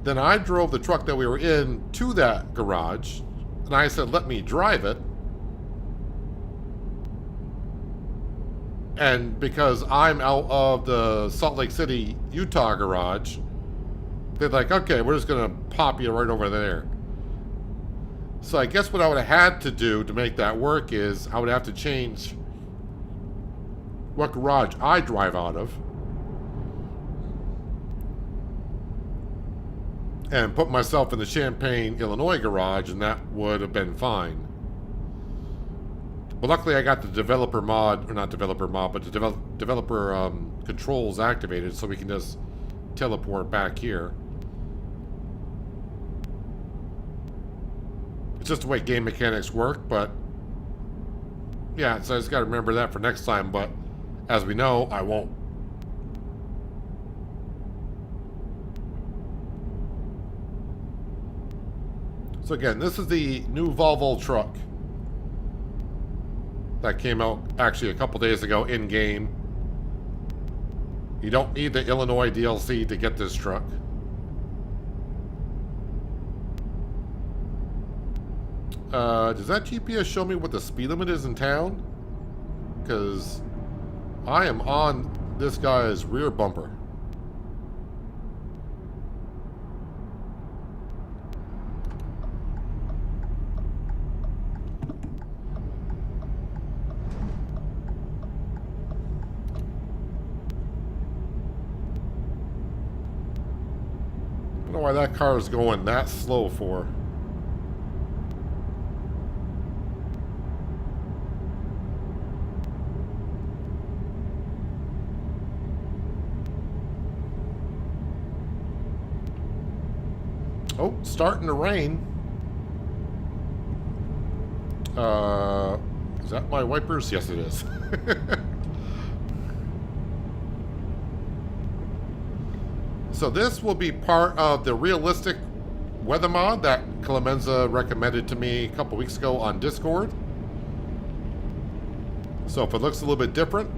Then I drove the truck that we were in to that garage, and I said, let me drive it. And because I'm out of the Salt Lake City, Utah garage, they're like, okay, we're just going to pop you right over there. So I guess what I would have had to do to make that work is I would have to change what garage I drive out of and put myself in the Champaign, Illinois garage, and that would have been fine. But luckily I got the developer mod, or not developer mod, but the developer controls activated, so we can just teleport back here. It's just the way game mechanics work, but yeah, so I just got to remember that for next time, but as we know, I won't. So again, this is the new Volvo truck that came out actually a couple days ago in-game. You don't need the Illinois DLC to get this truck. Does that GPS show me what the speed limit is in town? Because I am on this guy's rear bumper. I don't know why that car is going that slow for. Oh, starting to rain. Is that my wipers? Yes, it is. So this will be part of the realistic weather mod that Clemenza recommended to me a couple weeks ago on Discord. So if it looks a little bit different,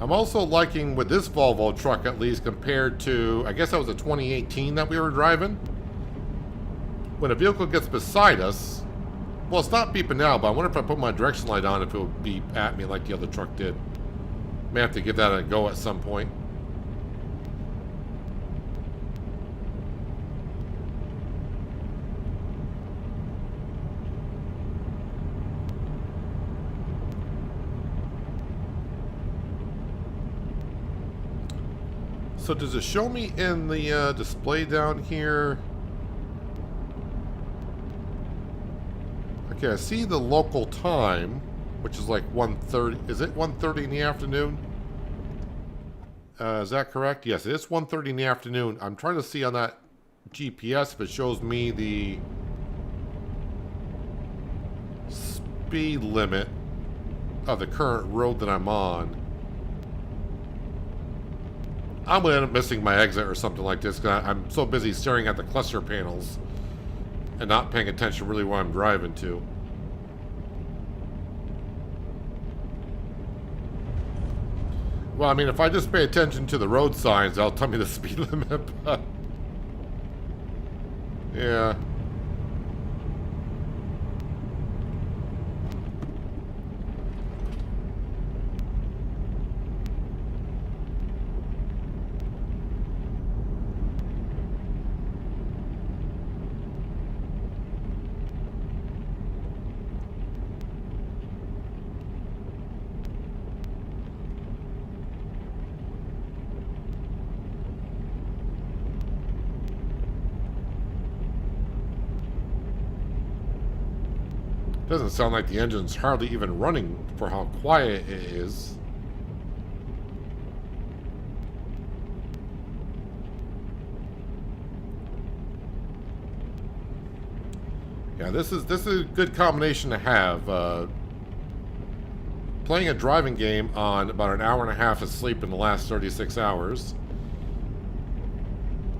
I'm also liking with this Volvo truck, at least, compared to, I guess that was a 2018 that we were driving. When a vehicle gets beside us, well, it's not beeping now, but I wonder if I put my direction light on, if it would beep at me like the other truck did. May have to give that a go at some point. So does it show me in the display down here? Okay, I see the local time, which is like 1:30. Is it 1:30 in the afternoon? Is that correct? Yes, it is 1:30 in the afternoon. I'm trying to see on that GPS if it shows me the speed limit of the current road that I'm on. I'm going to end up missing my exit or something like this because I'm so busy staring at the cluster panels and not paying attention really where I'm driving to. Well, I mean, if I just pay attention to the road signs, they'll tell me the speed limit, but... yeah. Doesn't sound like the engine's hardly even running for how quiet it is. Yeah, this is a good combination to have. Playing a driving game on about an hour and a half of sleep in the last 36 hours.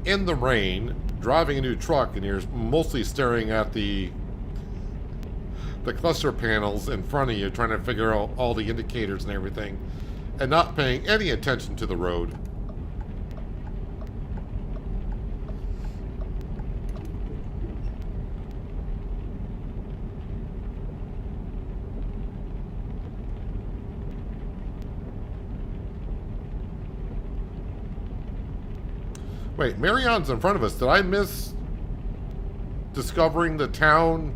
In the rain, driving a new truck, and you're mostly staring at the cluster panels in front of you, trying to figure out all the indicators and everything, and not paying any attention to the road. Wait, Marion's in front of us. Did I miss discovering the town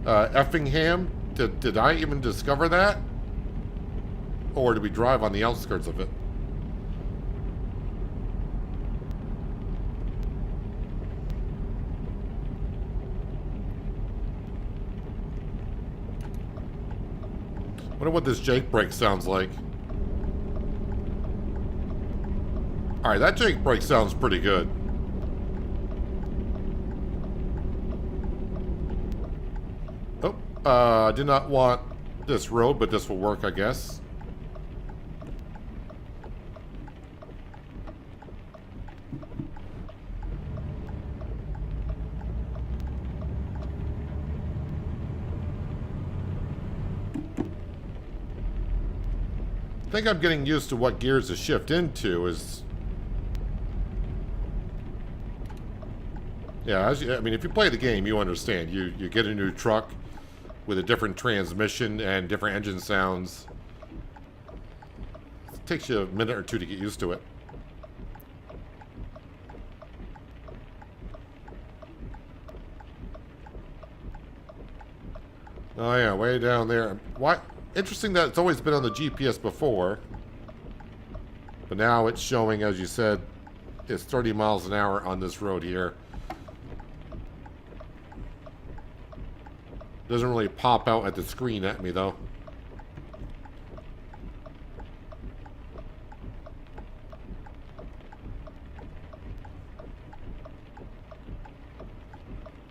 Effingham? Did I even discover that? Or did we drive on the outskirts of it? Wonder what this Jake brake sounds like. Alright, that Jake brake sounds pretty good. I did not want this road, but this will work, I guess. I think I'm getting used to what gears to shift into is... yeah, I mean, if you play the game, you understand. You get a new truck with a different transmission and different engine sounds. It takes you a minute or two to get used to it. Oh yeah, way down there. Why? Interesting that it's always been on the GPS before, but now it's showing, as you said, it's 30 miles an hour on this road here. Doesn't really pop out at the screen at me, though.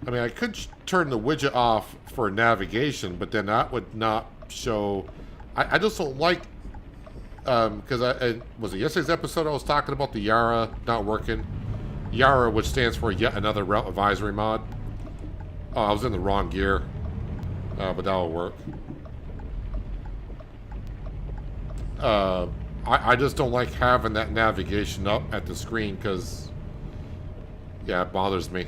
I mean, I could turn the widget off for navigation, but then that would not show... I just don't like... because was it yesterday's episode I was talking about the Yara not working? Yara, which stands for Yet Another Route Advisory Mod. Oh, I was in the wrong gear. But that'll work. I just don't like having that navigation up at the screen because, yeah, it bothers me.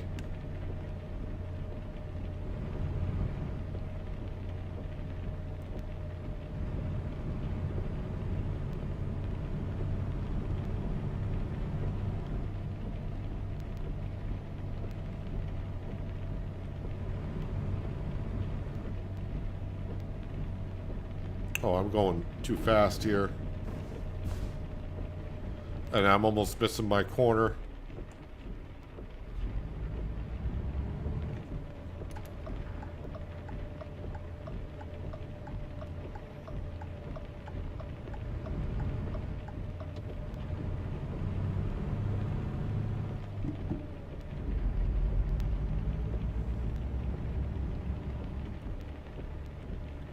Oh, I'm going too fast here. And I'm almost missing my corner.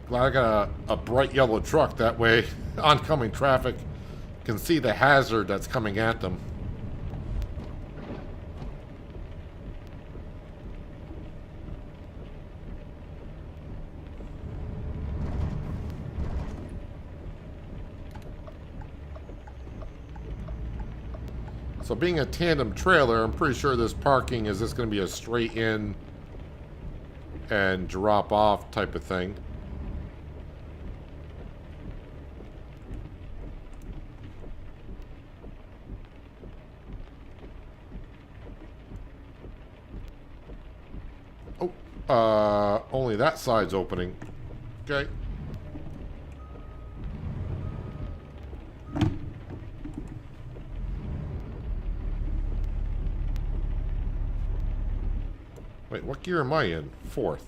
Glad I got a bright yellow truck. That way, oncoming traffic can see the hazard that's coming at them. So being a tandem trailer, I'm pretty sure this parking is just going to be a straight in and drop off type of thing. Only that side's opening. Okay. Wait, what gear am I in? Fourth.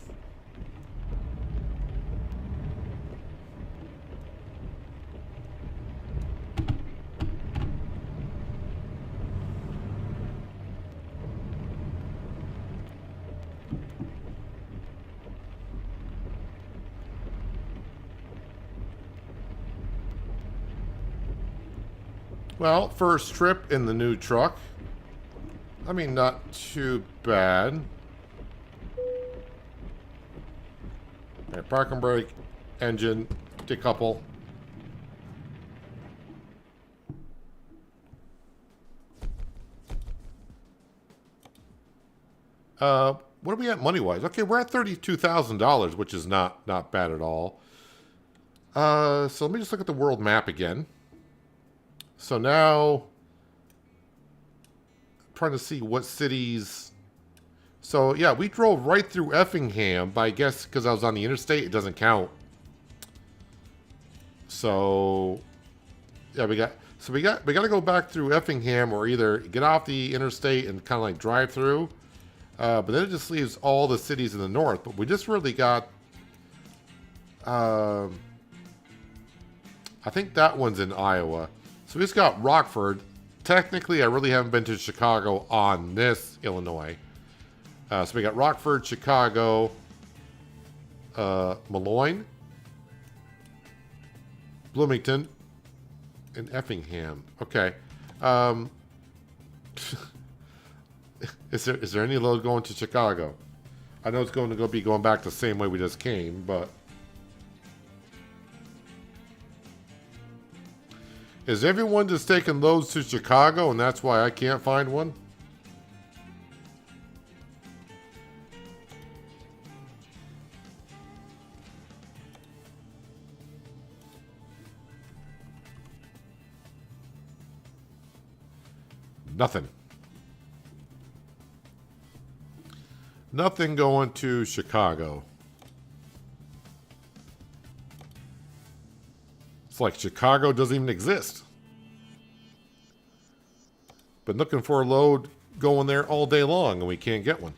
Well, first trip in the new truck. I mean, not too bad. Alright, park and brake, engine, decouple. What are we at money-wise? Okay, we're at $32,000, which is not bad at all. So let me just look at the world map again. So now, I'm trying to see what cities. So yeah, we drove right through Effingham, but I guess because I was on the interstate, it doesn't count. So yeah, we got to go back through Effingham or either get off the interstate and kind of like drive through. But then it just leaves all the cities in the north. But we just really got. I think that one's in Iowa. So we just got Rockford. Technically, I really haven't been to Chicago on this Illinois. So we got Rockford, Chicago, Malloy, Bloomington, and Effingham. Okay. Is there any load going to Chicago? I know it's going to be going back the same way we just came, but is everyone just taking loads to Chicago and that's why I can't find one? Nothing. Nothing going to Chicago. It's like Chicago doesn't even exist. Been looking for a load going there all day long and we can't get one.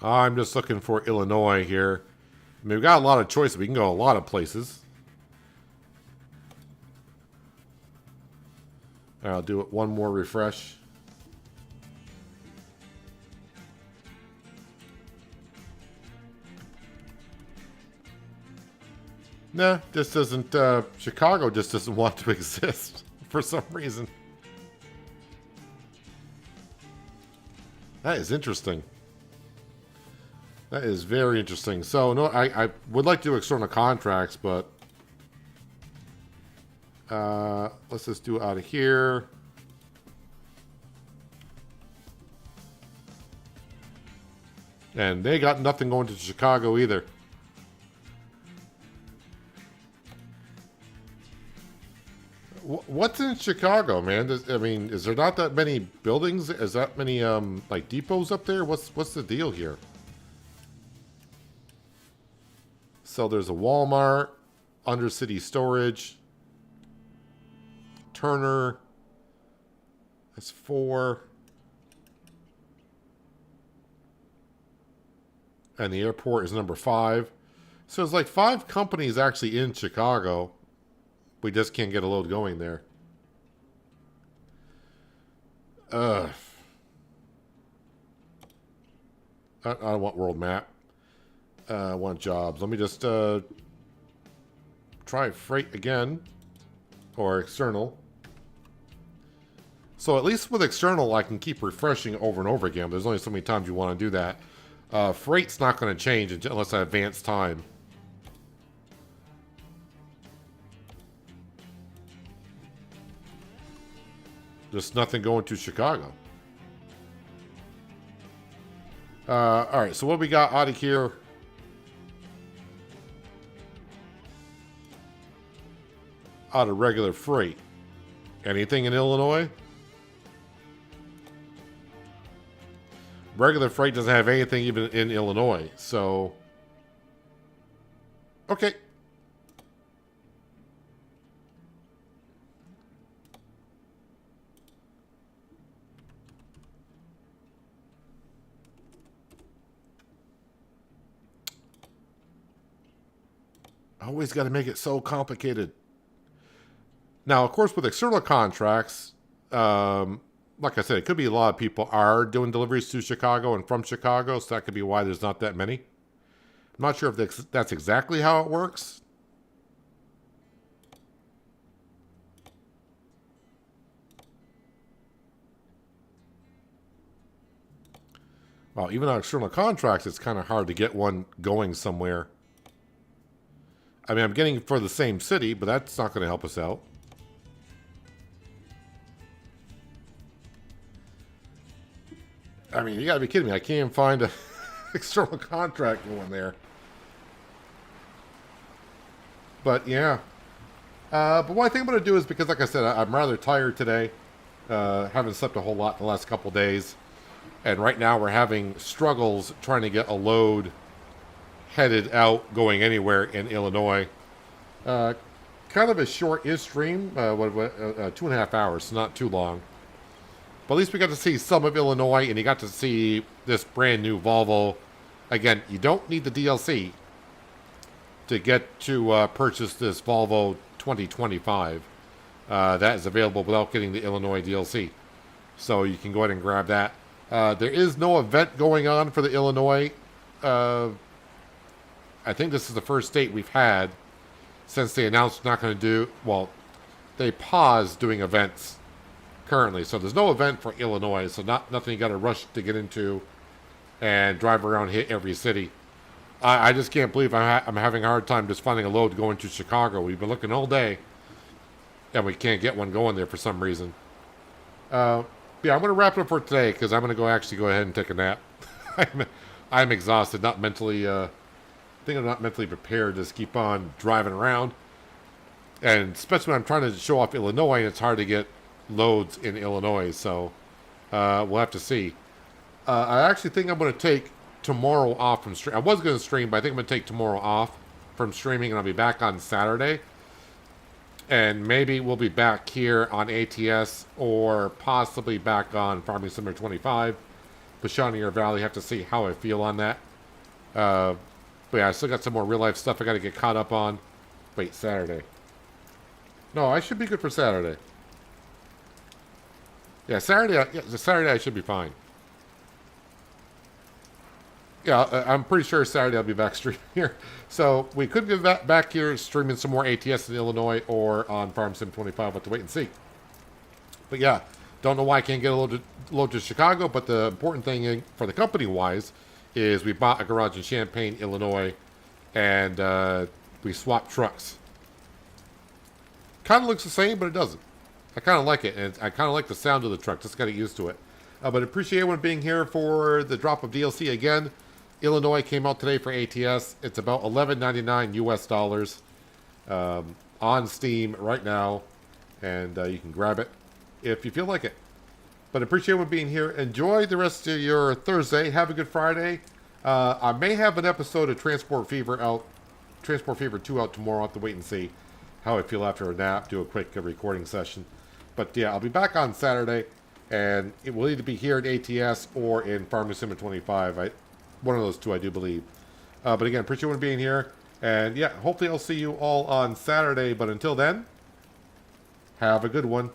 I'm just looking for Illinois here. I mean, we've got a lot of choices. We can go a lot of places. I'll do it one more refresh. Nah, this doesn't, Chicago just doesn't want to exist for some reason. That is interesting. That is very interesting. So, no, I would like to do external contracts, but let's just do it out of here. And they got nothing going to Chicago either. What's in Chicago, man? I mean, is there not that many buildings? Is that many like depots up there? What's the deal here? So there's a Walmart, Undercity Storage, Turner. That's 4. And the airport is number 5. So it's like 5 companies actually in Chicago. We just can't get a load going there. I don't want world map. I want jobs. Let me just try freight again. Or external. So at least with external, I can keep refreshing over and over again. There's only so many times you want to do that. Freight's not going to change unless I advance time. Just nothing going to Chicago. Alright, so what we got out of here? Out of regular freight. Anything in Illinois? Regular freight doesn't have anything even in Illinois, so... Okay. Always got to make it so complicated. Now, of course, with external contracts, like I said, it could be a lot of people are doing deliveries to Chicago and from Chicago, so that could be why there's not that many. I'm not sure if that's exactly how it works. Well, even on external contracts, it's kind of hard to get one going somewhere. I mean, I'm getting for the same city, but that's not going to help us out. I mean, you got to be kidding me. I can't even find an external contract going there. But, yeah. But what I think I'm going to do is, because like I said, I'm rather tired today. Haven't slept a whole lot in the last couple days. And right now we're having struggles trying to get a load headed out, going anywhere in Illinois. Kind of a short-ish stream, 2.5 hours, so not too long. But at least we got to see some of Illinois, and you got to see this brand new Volvo. Again, you don't need the DLC to get to purchase this Volvo 2025. That is available without getting the Illinois DLC. So you can go ahead and grab that. There is no event going on for the Illinois. I think this is the first state we've had since they announced not going to do... Well, they paused doing events currently. So there's no event for Illinois. So nothing you got to rush to get into and drive around, hit every city. I just can't believe I'm having a hard time just finding a load going to Chicago. We've been looking all day, and we can't get one going there for some reason. Yeah, I'm going to wrap it up for today because I'm going to actually go ahead and take a nap. I'm exhausted, not mentally... I think I'm not mentally prepared to just keep on driving around. And especially when I'm trying to show off Illinois, and it's hard to get loads in Illinois. So we'll have to see. I actually think I'm going to take tomorrow off from stream. I was going to stream, but I think I'm going to take tomorrow off from streaming, and I'll be back on Saturday. And maybe we'll be back here on ATS, or possibly back on Farming Simulator 25. Pashanier Valley, have to see how I feel on that. But yeah, I still got some more real-life stuff I got to get caught up on. Wait, Saturday. No, I should be good for Saturday. Yeah, Saturday I should be fine. Yeah, I'm pretty sure Saturday I'll be back streaming here. So we could be back here streaming some more ATS in Illinois or on Farm Sim 25. We'll have to wait and see. But yeah, don't know why I can't get a load to Chicago, but the important thing for the company-wise is we bought a garage in Champaign, Illinois, and we swapped trucks. Kind of looks the same, but it doesn't. I kind of like it, and I kind of like the sound of the truck. Just got to get used to it. But appreciate everyone being here for the drop of DLC again. Illinois came out today for ATS. It's about $11.99 US dollars on Steam right now, and you can grab it if you feel like it. But appreciate everyone being here. Enjoy the rest of your Thursday. Have a good Friday. I may have an episode of Transport Fever 2 out tomorrow. I'll have to wait and see how I feel after a nap. Do a quick recording session. But yeah, I'll be back on Saturday, and it will either be here at ATS or in Farming Sim 25. One of those two, I do believe. But again, appreciate everyone being here. And yeah, hopefully I'll see you all on Saturday. But until then, have a good one.